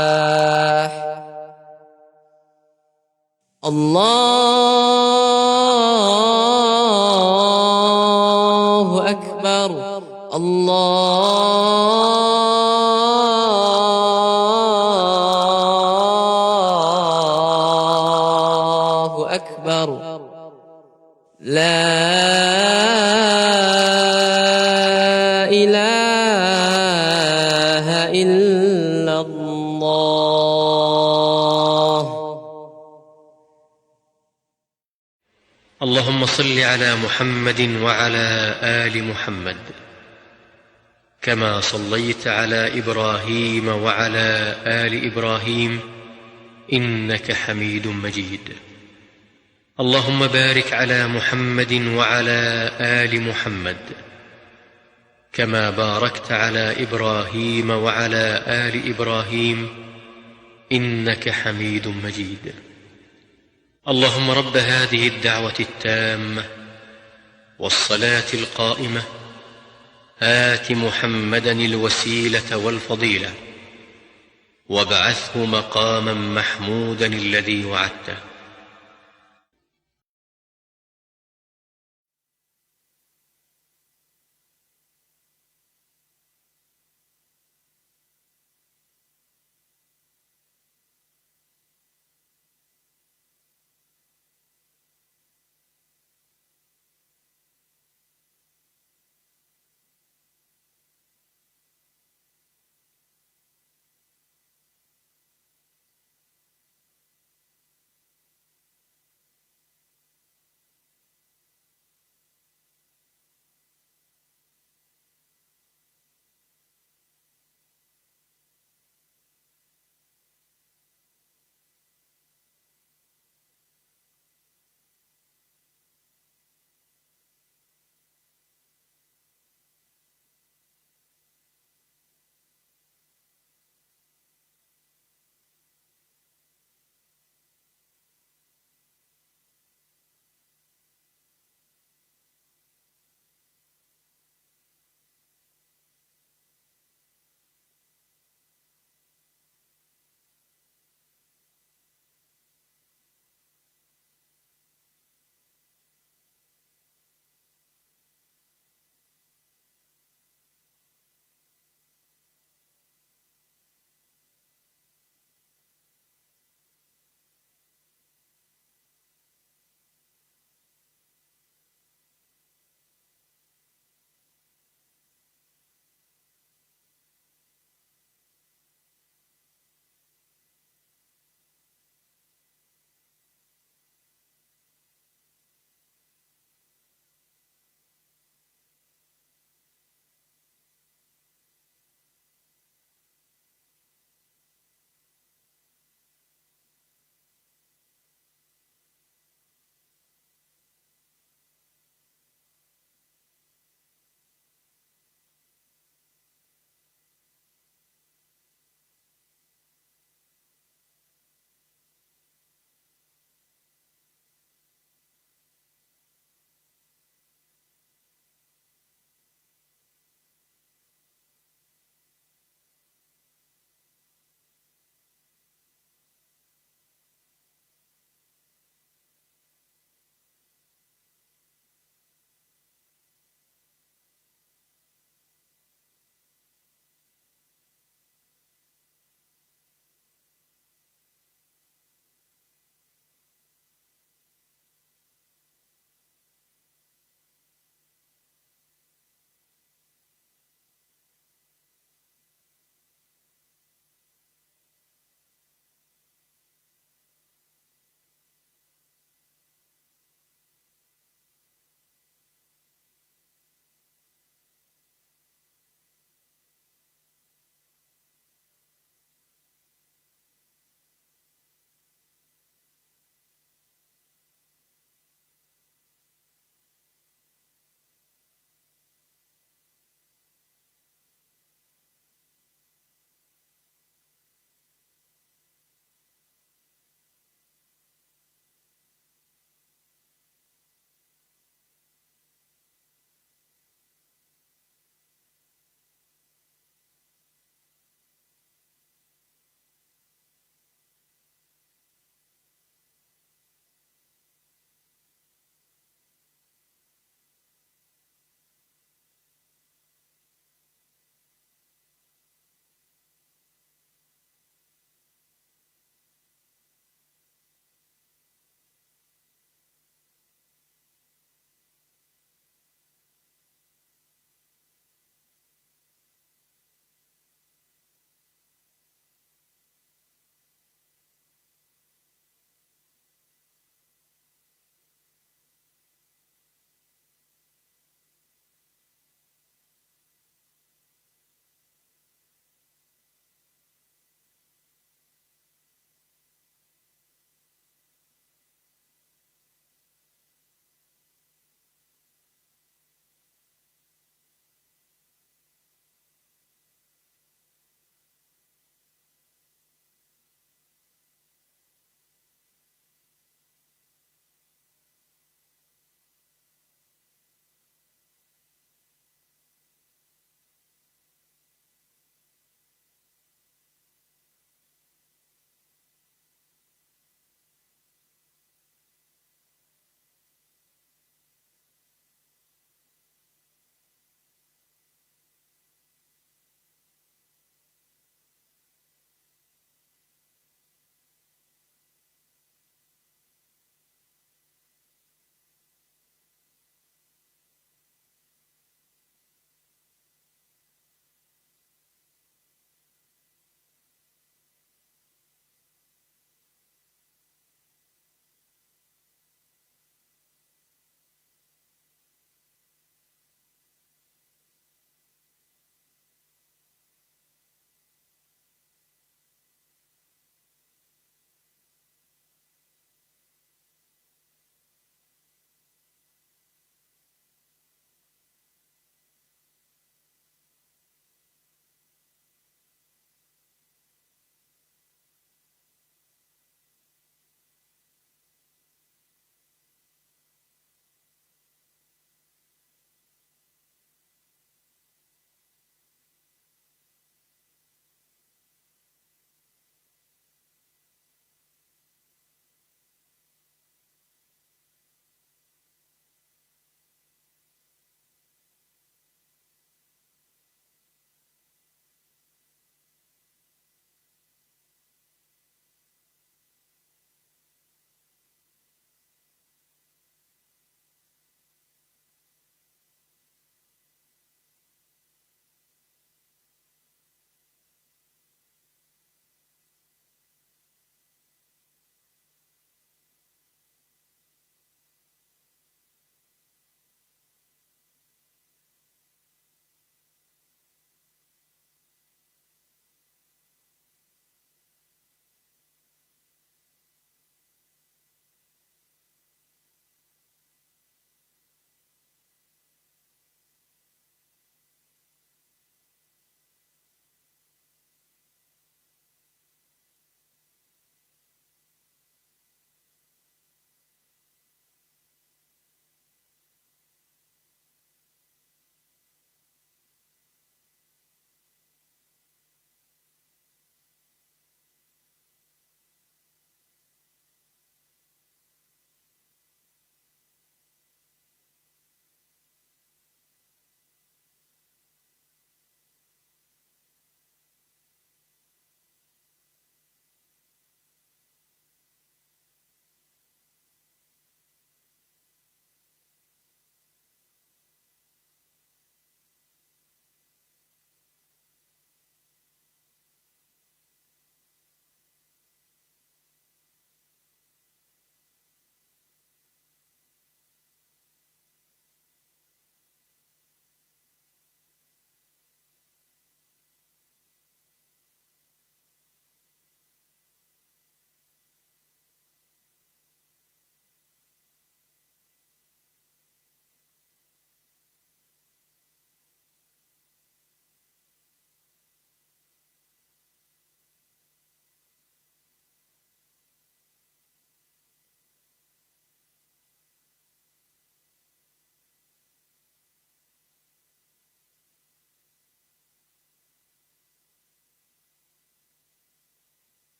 الفلاح الله أكبر الله أكبر لا إله إلا الله اللهم صل على محمد وعلى آل محمد كما صليت على إبراهيم وعلى آل إبراهيم إنك حميد مجيد اللهم بارك على محمد وعلى آل محمد كما باركت على إبراهيم وعلى آل إبراهيم إنك حميد مجيد اللهم رب هذه الدعوة التامة والصلاة القائمة آت محمدا الوسيلة والفضيلة وابعثه مقاما محمودا الذي وعدته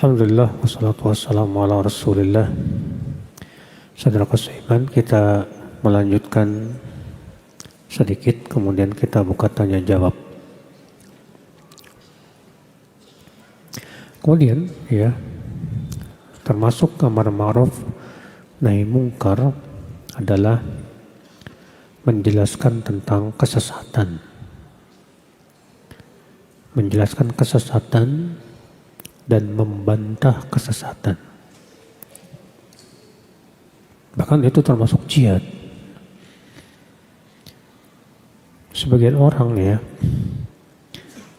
Alhamdulillah, wassalatu wassalamu ala rasulillah. Saudara seiman, kita melanjutkan sedikit, kemudian kita buka tanya jawab. Kemudian ya, termasuk amar ma'ruf nahi mungkar adalah menjelaskan tentang kesesatan. Menjelaskan kesesatan dan membantah kesesatan. Bahkan itu termasuk jihad. Sebagian orang ya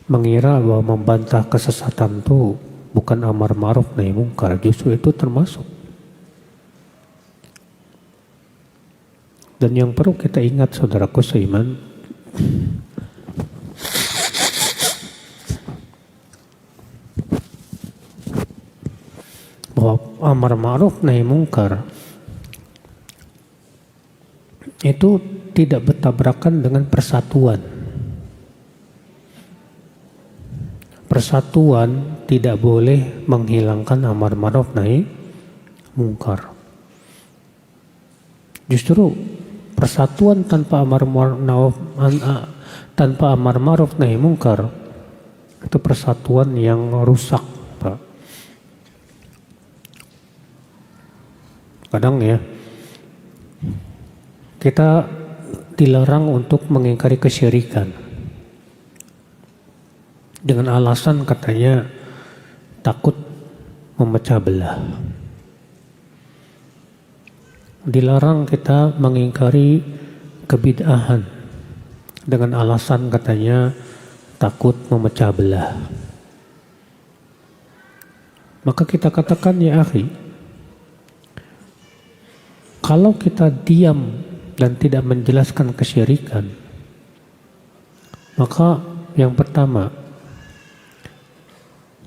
mengira bahwa membantah kesesatan itu bukan amar ma'ruf nahi mungkar, justru itu termasuk. Dan yang perlu kita ingat saudaraku seiman, bahwa amar ma'ruf nahi mungkar itu tidak bertabrakan dengan persatuan. Persatuan tidak boleh menghilangkan amar ma'ruf nahi mungkar. Justru persatuan tanpa amar ma'ruf nahi mungkar itu persatuan yang rusak, Pak. Kadang ya kita dilarang untuk mengingkari kesyirikan dengan alasan katanya takut memecah belah. Dilarang kita mengingkari kebid'ahan dengan alasan katanya takut memecah belah. Maka kita katakan ya akhi, kalau kita diam dan tidak menjelaskan kesyirikan, maka yang pertama,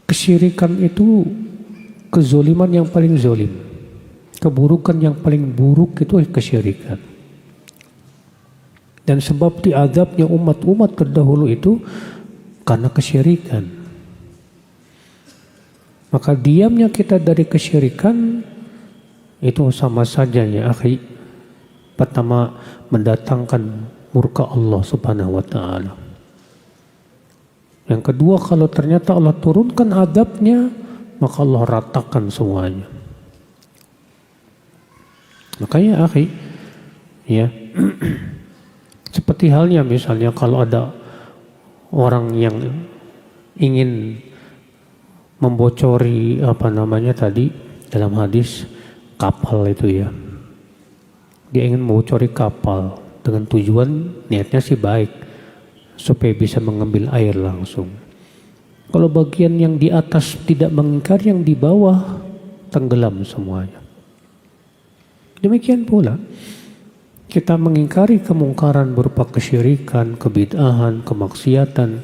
kesyirikan itu kezoliman yang paling zolim. Keburukan yang paling buruk itu kesyirikan. Dan sebab diazabnya umat-umat terdahulu itu karena kesyirikan. Maka diamnya kita dari kesyirikan itu sama saja ya akhi. Pertama, mendatangkan murka Allah subhanahu wa ta'ala. Yang kedua, kalau ternyata Allah turunkan azabnya, maka Allah ratakan semuanya. Makanya akhi, ya, seperti halnya misalnya kalau ada orang yang ingin membocori tadi dalam hadis kapal itu ya, dia ingin membocori kapal dengan tujuan niatnya sih baik supaya bisa mengambil air langsung. Kalau bagian yang di atas tidak mengingkari, yang di bawah tenggelam semuanya. Demikian pula kita mengingkari kemungkaran berupa kesyirikan, kebid'ahan, kemaksiatan,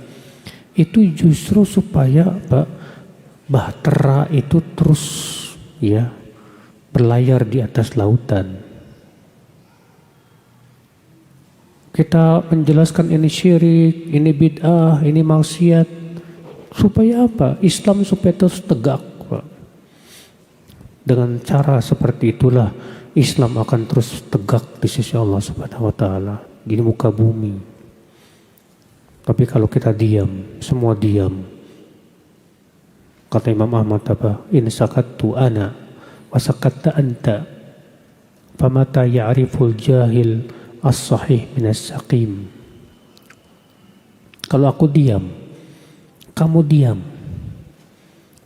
itu justru supaya bahtera itu terus ya berlayar di atas lautan. Kita menjelaskan ini syirik, ini bid'ah, ini maksiat, supaya apa? Islam supaya terus tegak, Pak. Dengan cara seperti itulah Islam akan terus tegak di sisi Allah Subhanahu wa taala di muka bumi. Tapi kalau kita diam, semua diam. Kata Imam Ahmad in sakattu ana wa sakatta anta famata ya'riful jahil as-sahih min as-saqim. Kalau aku diam, kamu diam,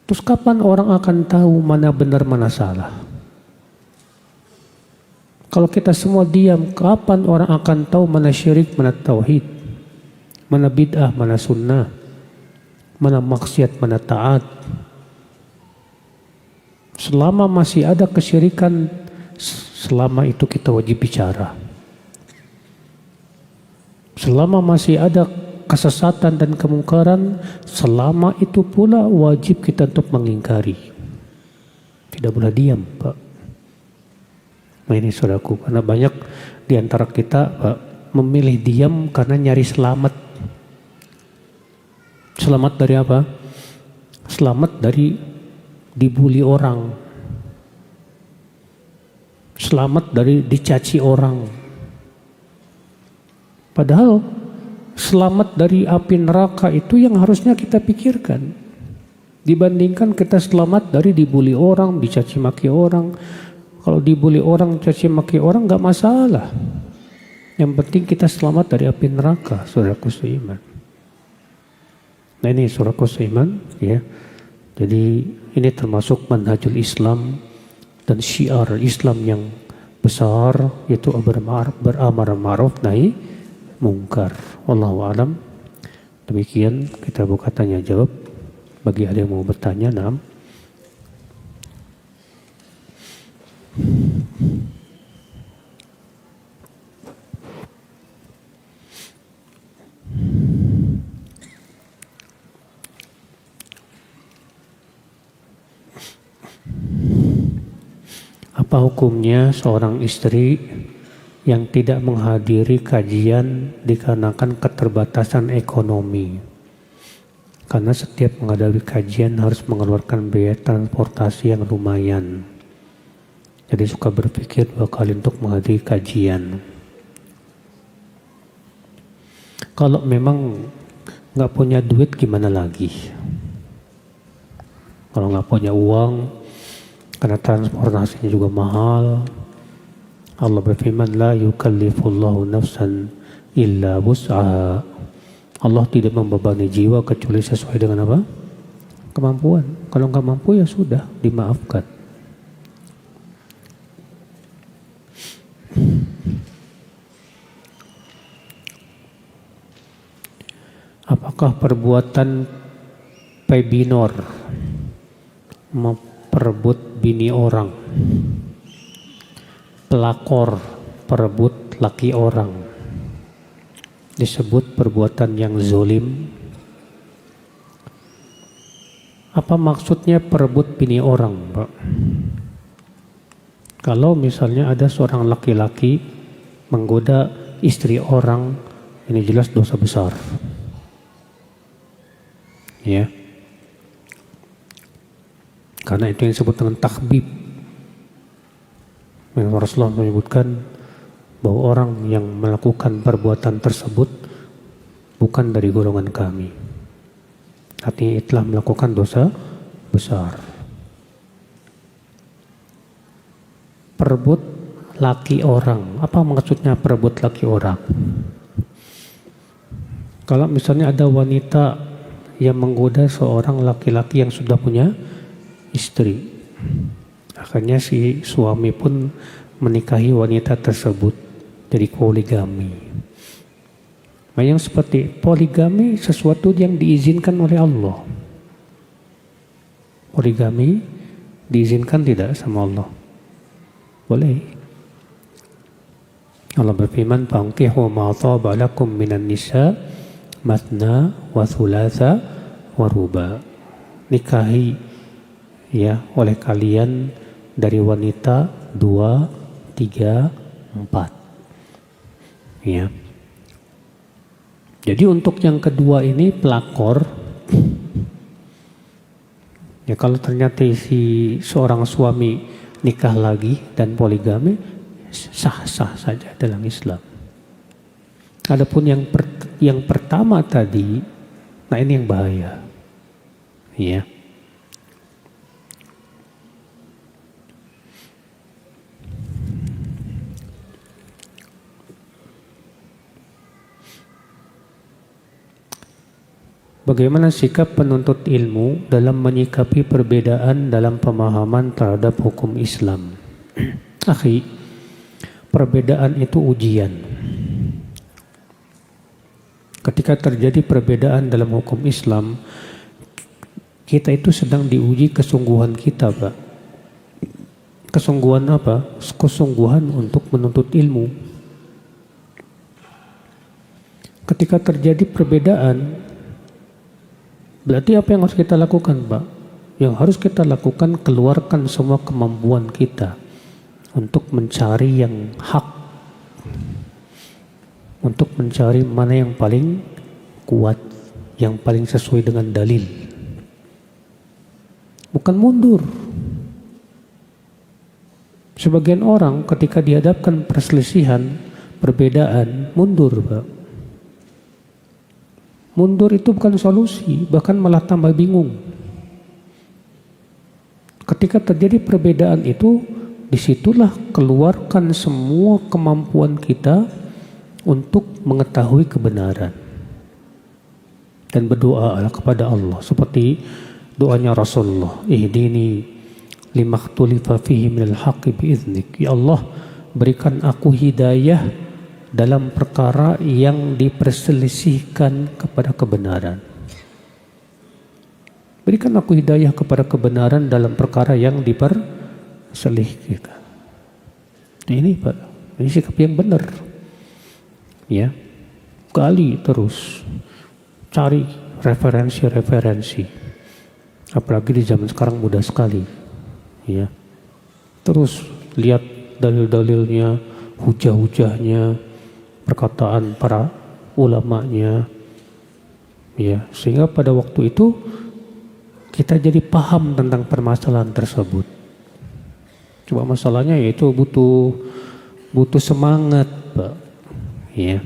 terus kapan orang akan tahu mana benar mana salah? Kalau kita semua diam, kapan orang akan tahu mana syirik, mana tauhid, mana bid'ah, mana sunnah, mana maksiat, mana taat? Selama masih ada kesyirikan, selama itu kita wajib bicara. Selama masih ada kesesatan dan kemungkaran, selama itu pula wajib kita untuk mengingkari. Tidak boleh diam, Pak. Nah ini saudaraku, karena banyak di antara kita, Pak, memilih diam karena nyari selamat. Selamat dari apa? Selamat dari dibully orang, selamat dari dicaci orang. Padahal selamat dari api neraka itu yang harusnya kita pikirkan, dibandingkan kita selamat dari dibully orang, dicaci maki orang. Kalau dibully orang, caci maki orang nggak masalah. Yang penting kita selamat dari api neraka, saudaraku seiman. Nah ini saudaraku seiman, ya. Jadi ini termasuk manhajul Islam dan syiar Islam yang besar, yaitu beramar ma'ruf nahi mungkar. Wallahu alam. Demikian kita buka tanya jawab. Bagi ada yang mau bertanya, naam. Apa hukumnya seorang istri yang tidak menghadiri kajian dikarenakan keterbatasan ekonomi? Karena setiap menghadiri kajian harus mengeluarkan biaya transportasi yang lumayan. Jadi suka berpikir 2 kali untuk menghadiri kajian. Kalau memang nggak punya duit gimana lagi? Kalau nggak punya uang, karena transportasinya juga mahal. Allah berfirman, la yukallifullahu nafsan illa wus'aha. Allah tidak membebani jiwa kecuali sesuai dengan apa? Kemampuan. Kalau nggak mampu ya sudah, dimaafkan. Apakah perbuatan pebinor memperebut bini orang, pelakor perebut laki orang, disebut perbuatan yang zolim? Apa maksudnya perebut bini orang, Pak? Kalau misalnya ada seorang laki-laki menggoda istri orang, ini jelas dosa besar. Ya. Karena itu yang disebut dengan takhbib. Rasulullah menyebutkan bahwa orang yang melakukan perbuatan tersebut bukan dari golongan kami. Artinya telah melakukan dosa besar. Perebut laki orang. Apa maksudnya perebut laki orang? Kalau misalnya ada wanita yang menggoda seorang laki-laki yang sudah punya istri, akhirnya si suami pun menikahi wanita tersebut, jadi poligami. Nah, yang seperti poligami sesuatu yang diizinkan oleh Allah. Poligami diizinkan tidak sama Allah? Boleh. Allah berfirman, "Fankihu ma thaba lakum minan nisa matna wa thulatha wa ruba." Nikahi ya oleh kalian dari wanita 2, 3, 4. Ya. Jadi untuk yang kedua ini pelakor, ya kalau ternyata si seorang suami nikah lagi dan poligami, sah-sah saja dalam Islam. Adapun yang pertama tadi, nah ini yang bahaya. Ya. Bagaimana sikap penuntut ilmu dalam menyikapi perbedaan dalam pemahaman terhadap hukum Islam? Akhi, perbedaan itu ujian. Ketika terjadi perbedaan dalam hukum Islam, kita itu sedang diuji kesungguhan kita, Pak. Kesungguhan apa? Kesungguhan untuk menuntut ilmu. Ketika terjadi perbedaan, berarti apa yang harus kita lakukan, Pak? Yang harus kita lakukan, keluarkan semua kemampuan kita untuk mencari yang hak, untuk mencari mana yang paling kuat, yang paling sesuai dengan dalil. bukan mundur. Sebagian orang ketika dihadapkan perselisihan, perbedaan, mundur, Pak. Mundur itu bukan solusi, bahkan malah tambah bingung. Ketika terjadi perbedaan itu, disitulah keluarkan semua kemampuan kita untuk mengetahui kebenaran. Dan berdoa kepada Allah seperti doanya Rasulullah, ihdini limakhtulifa fihi minal haqqi biiznik. Ya Allah, berikan aku hidayah dalam perkara yang diperselisihkan kepada kebenaran. Berikan aku hidayah kepada kebenaran dalam perkara yang diperselisihkan. Ini Pak, ini sikap yang benar. Ya, gali terus, cari referensi-referensi. Apalagi di zaman sekarang mudah sekali. Ya, terus lihat dalil-dalilnya, hujah-hujahnya, perkataan para ulamanya, ya, sehingga pada waktu itu kita jadi paham tentang permasalahan tersebut. Coba masalahnya yaitu butuh semangat, Pak. Ya.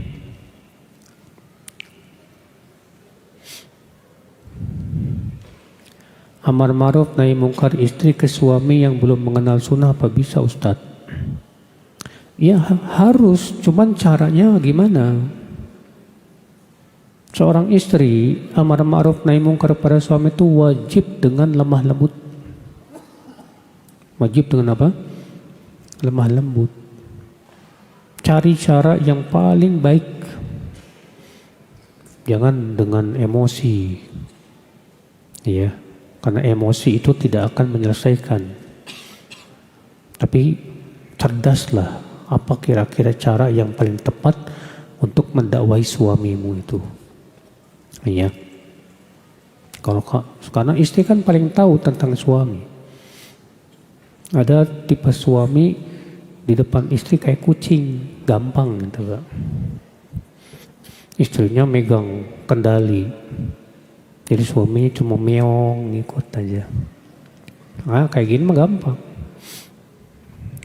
Amar ma'ruf nahi mungkar istri ke suami yang belum mengenal sunnah apa bisa, Ustadz? Ya harus, cuman caranya gimana? Seorang istri amar ma'ruf nahi mungkar pada suami itu wajib dengan lemah lembut. Wajib dengan apa? Lemah lembut. Cari cara yang paling baik. Jangan dengan emosi. Ya, karena emosi itu tidak akan menyelesaikan. Tapi cerdaslah, apa kira-kira cara yang paling tepat untuk mendakwai suamimu itu. Ya. Karena istri kan paling tahu tentang suami. Ada tipe suami di depan istri kayak kucing, gampang gitu, Pak. Istrinya megang kendali. Jadi suaminya cuma meong, ngikut aja. Nah, kayak gini mah gampang.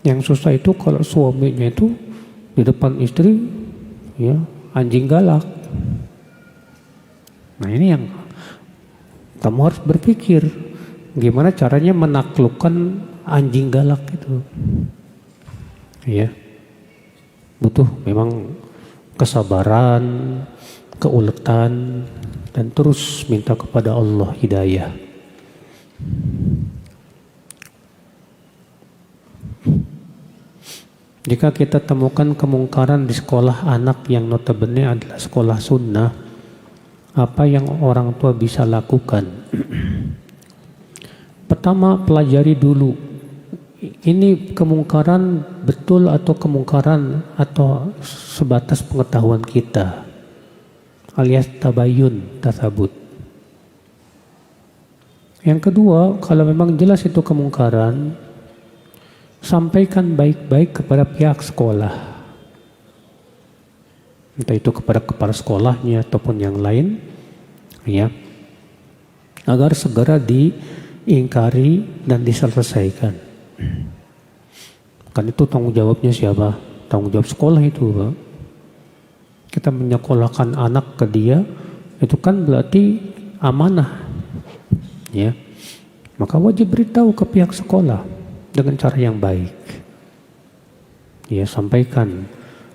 Yang susah itu kalau suaminya itu di depan istri, ya, anjing galak. Nah, ini yang kamu harus berpikir, gimana caranya menaklukkan anjing galak itu. Ya, butuh memang kesabaran, keuletan, dan terus minta kepada Allah hidayah. Jika kita temukan kemungkaran di sekolah anak yang notabene adalah sekolah sunnah, apa yang orang tua bisa lakukan? Pertama, pelajari dulu. Ini kemungkaran betul atau kemungkaran atau sebatas pengetahuan kita, alias tabayun, tasabut. Yang kedua, kalau memang jelas itu kemungkaran, sampaikan baik-baik kepada pihak sekolah. Entah itu kepada kepala sekolahnya ataupun yang lain, ya, agar segera diingkari dan diselesaikan. Kan itu tanggung jawabnya siapa? Tanggung jawab sekolah itu, Pak. Kita menyekolahkan anak ke dia, itu kan berarti amanah, ya. Maka wajib beritahu ke pihak sekolah dengan cara yang baik. Ya, sampaikan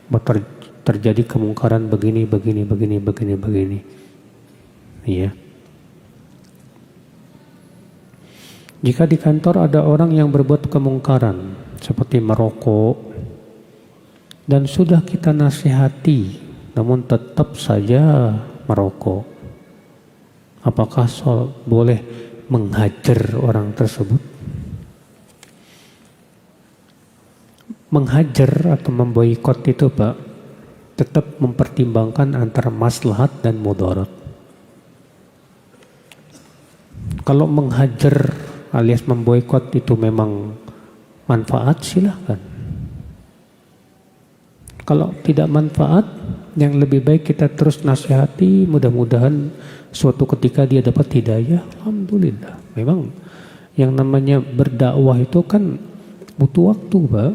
bahwa terjadi kemungkaran begini. Ya. Jika di kantor ada orang yang berbuat kemungkaran seperti merokok dan sudah kita nasihati namun tetap saja merokok, apakah boleh menghajar orang tersebut? Menghajar atau memboikot itu, Pak, tetap mempertimbangkan antara maslahat dan mudarat. Kalau menghajar alias memboikot itu memang manfaat, silahkan. Kalau tidak manfaat, yang lebih baik kita terus nasihati, mudah-mudahan suatu ketika dia dapat hidayah. Alhamdulillah. Memang Yang namanya berdakwah itu kan butuh waktu, Pak.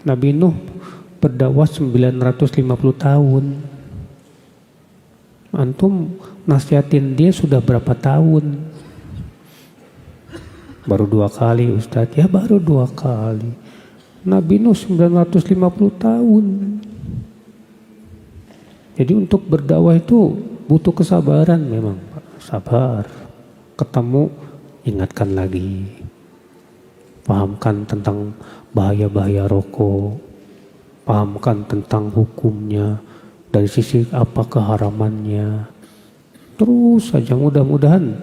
Nabi Nuh berdakwah 950 tahun. Antum nasihatin dia sudah berapa tahun? Baru 2 kali, Ustadz. Ya baru 2 kali. Nabi Nuh 950 tahun. Jadi untuk berdakwah itu butuh kesabaran memang, Pak. Sabar. Ketemu, ingatkan lagi. Pahamkan tentang bahaya-bahaya rokok. Pahamkan tentang hukumnya. Dari sisi apa keharamannya. Terus saja, mudah-mudahan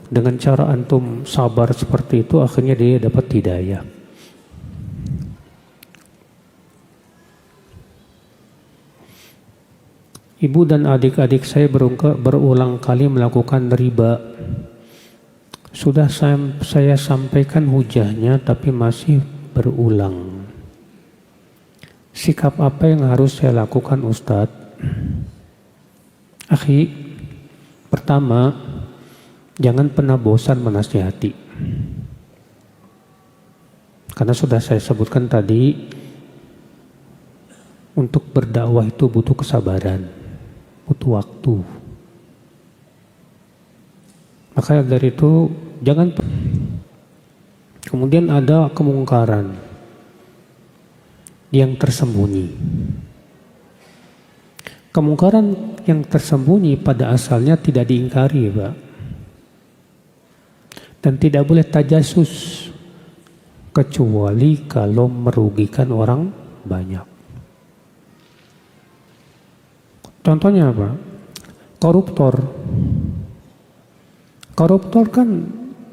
dengan cara antum sabar seperti itu akhirnya dia dapat hidayah. Ibu dan adik-adik saya berulang kali melakukan riba. Sudah saya sampaikan hujahnya tapi masih berulang. Sikap apa yang harus saya lakukan, Ustadz? Akhi, pertama, jangan pernah bosan menasihati. Karena sudah saya sebutkan tadi, untuk berdakwah itu butuh kesabaran, butuh waktu. Maka dari itu, jangan. Kemudian ada kemungkaran yang tersembunyi. Kemungkaran yang tersembunyi pada asalnya tidak diingkari, Pak. Dan tidak boleh tajasus kecuali kalau merugikan orang banyak. Contohnya apa? Koruptor. Koruptor kan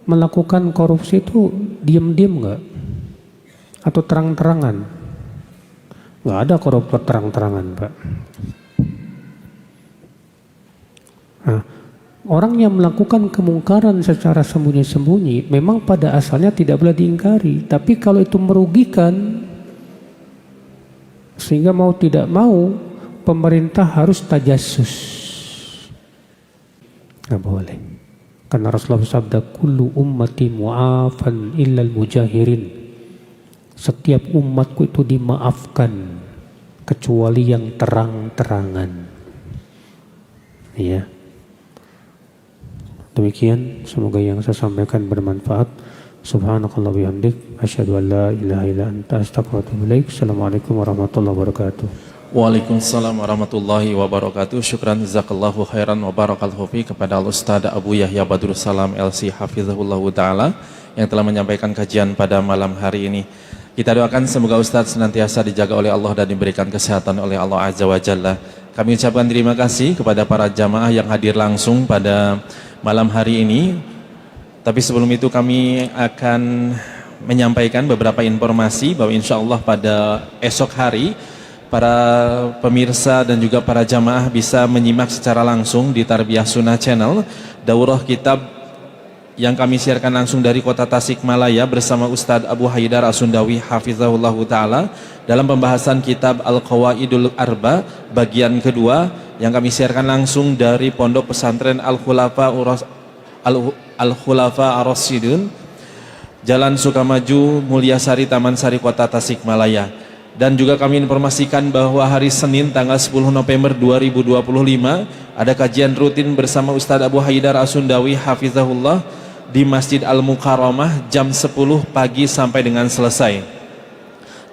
melakukan korupsi itu diam-diam enggak? Atau terang-terangan? Enggak ada koruptor terang-terangan, Pak. Nah, orang yang melakukan kemungkaran secara sembunyi-sembunyi memang pada asalnya tidak boleh diingkari. Tapi kalau itu merugikan, sehingga mau tidak mau pemerintah harus tajasus. Nggak boleh. Karena Rasulullah bersabda, kullu ummati mu'afan illal mujahirin. Setiap umatku itu dimaafkan kecuali yang terang-terangan. Ya. Demikian, semoga yang saya sampaikan bermanfaat. Subhanakallah bihamdik, asyhadu an la ilaha illa anta, astaghfiruka wa atubu ilaik. Assalamualaikum warahmatullahi wabarakatuh. Waalaikumsalam warahmatullahi wabarakatuh. Syukran jazakallahu khairan wa barakallahu fi kepada Al-Ustaz Abu Yahya Badrussalam LC hafizahullah ta'ala yang telah menyampaikan kajian pada malam hari ini. Kita doakan semoga Ustaz senantiasa dijaga oleh Allah dan diberikan kesehatan oleh Allah Azza wa Jalla. Kami ucapkan terima kasih kepada para jamaah yang hadir langsung pada malam hari ini. Tapi sebelum itu kami akan menyampaikan beberapa informasi bahwa insya Allah pada esok hari para pemirsa dan juga para jamaah bisa menyimak secara langsung di Tarbiyah Sunnah Channel daurah kitab yang kami siarkan langsung dari kota Tasikmalaya bersama Ustadz Abu Haidar Asundawi hafizahullah ta'ala dalam pembahasan kitab Al-Qawaidul Arba bagian kedua yang kami siarkan langsung dari Pondok Pesantren Al-Khulafa Ar-Rasyidun Jalan Sukamaju Mulyasari Taman Sari Kota Tasikmalaya. Dan juga kami informasikan bahwa hari Senin tanggal 10 November 2025 ada kajian rutin bersama Ustadz Abu Haidar Asundawi hafizahullah di Masjid Al-Mukarramah jam 10 pagi sampai dengan selesai.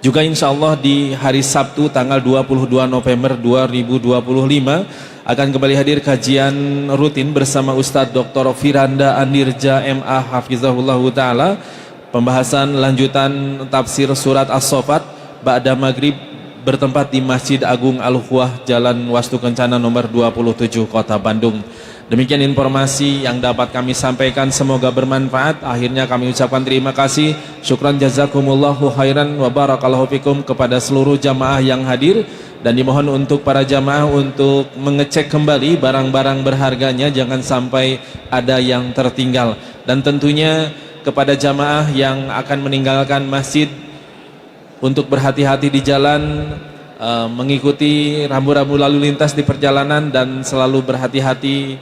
Juga insya Allah di hari Sabtu tanggal 22 November 2025 akan kembali hadir kajian rutin bersama Ustadz Dr. Firanda Anirja MA hafizahullah ta'ala, pembahasan lanjutan tafsir surat As-Saffat Ba'da Maghrib bertempat di Masjid Agung Al-Huwah Jalan Wastu Kencana nomor 27 Kota Bandung. Demikian informasi yang dapat kami sampaikan, semoga bermanfaat. Akhirnya kami ucapkan terima kasih, syukran jazakumullahu khairan wa barakallahu fikum kepada seluruh jamaah yang hadir, dan dimohon untuk para jamaah untuk mengecek kembali barang-barang berharganya, jangan sampai ada yang tertinggal. Dan tentunya kepada jamaah yang akan meninggalkan masjid untuk berhati-hati di jalan, mengikuti rambu-rambu lalu lintas di perjalanan, dan selalu berhati-hati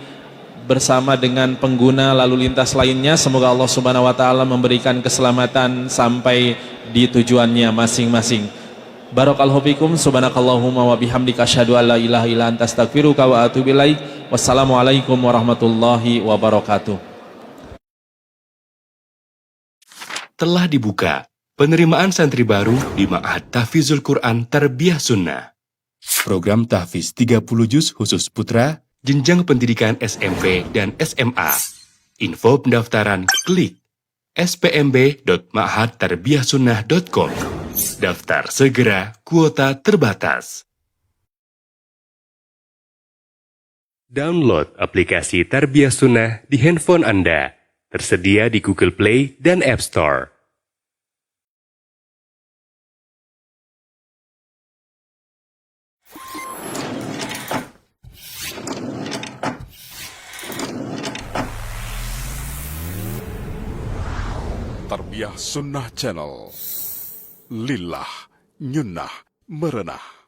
bersama dengan pengguna lalu lintas lainnya. Semoga Allah Subhanahu wa taala memberikan keselamatan sampai di tujuannya masing-masing. Barakallahu fikum, subhanakallahumma wa bihamdika asyhadu an la ilaha illa anta astaghfiruka wa atubu ilaik. Wassalamualaikum warahmatullahi wabarakatuh. Telah dibuka penerimaan santri baru di Ma'had Tahfizul Quran Tarbiyah Sunnah. Program Tahfiz 30 Juz khusus putra, jenjang pendidikan SMP dan SMA. Info pendaftaran klik spmb.ma'hadtarbiyahsunnah.com. Daftar segera, kuota terbatas. Download aplikasi Tarbiyah Sunnah di handphone Anda. Tersedia di Google Play dan App Store. Tarbiyah Sunnah Channel. Lillah, nyunnah, merenah.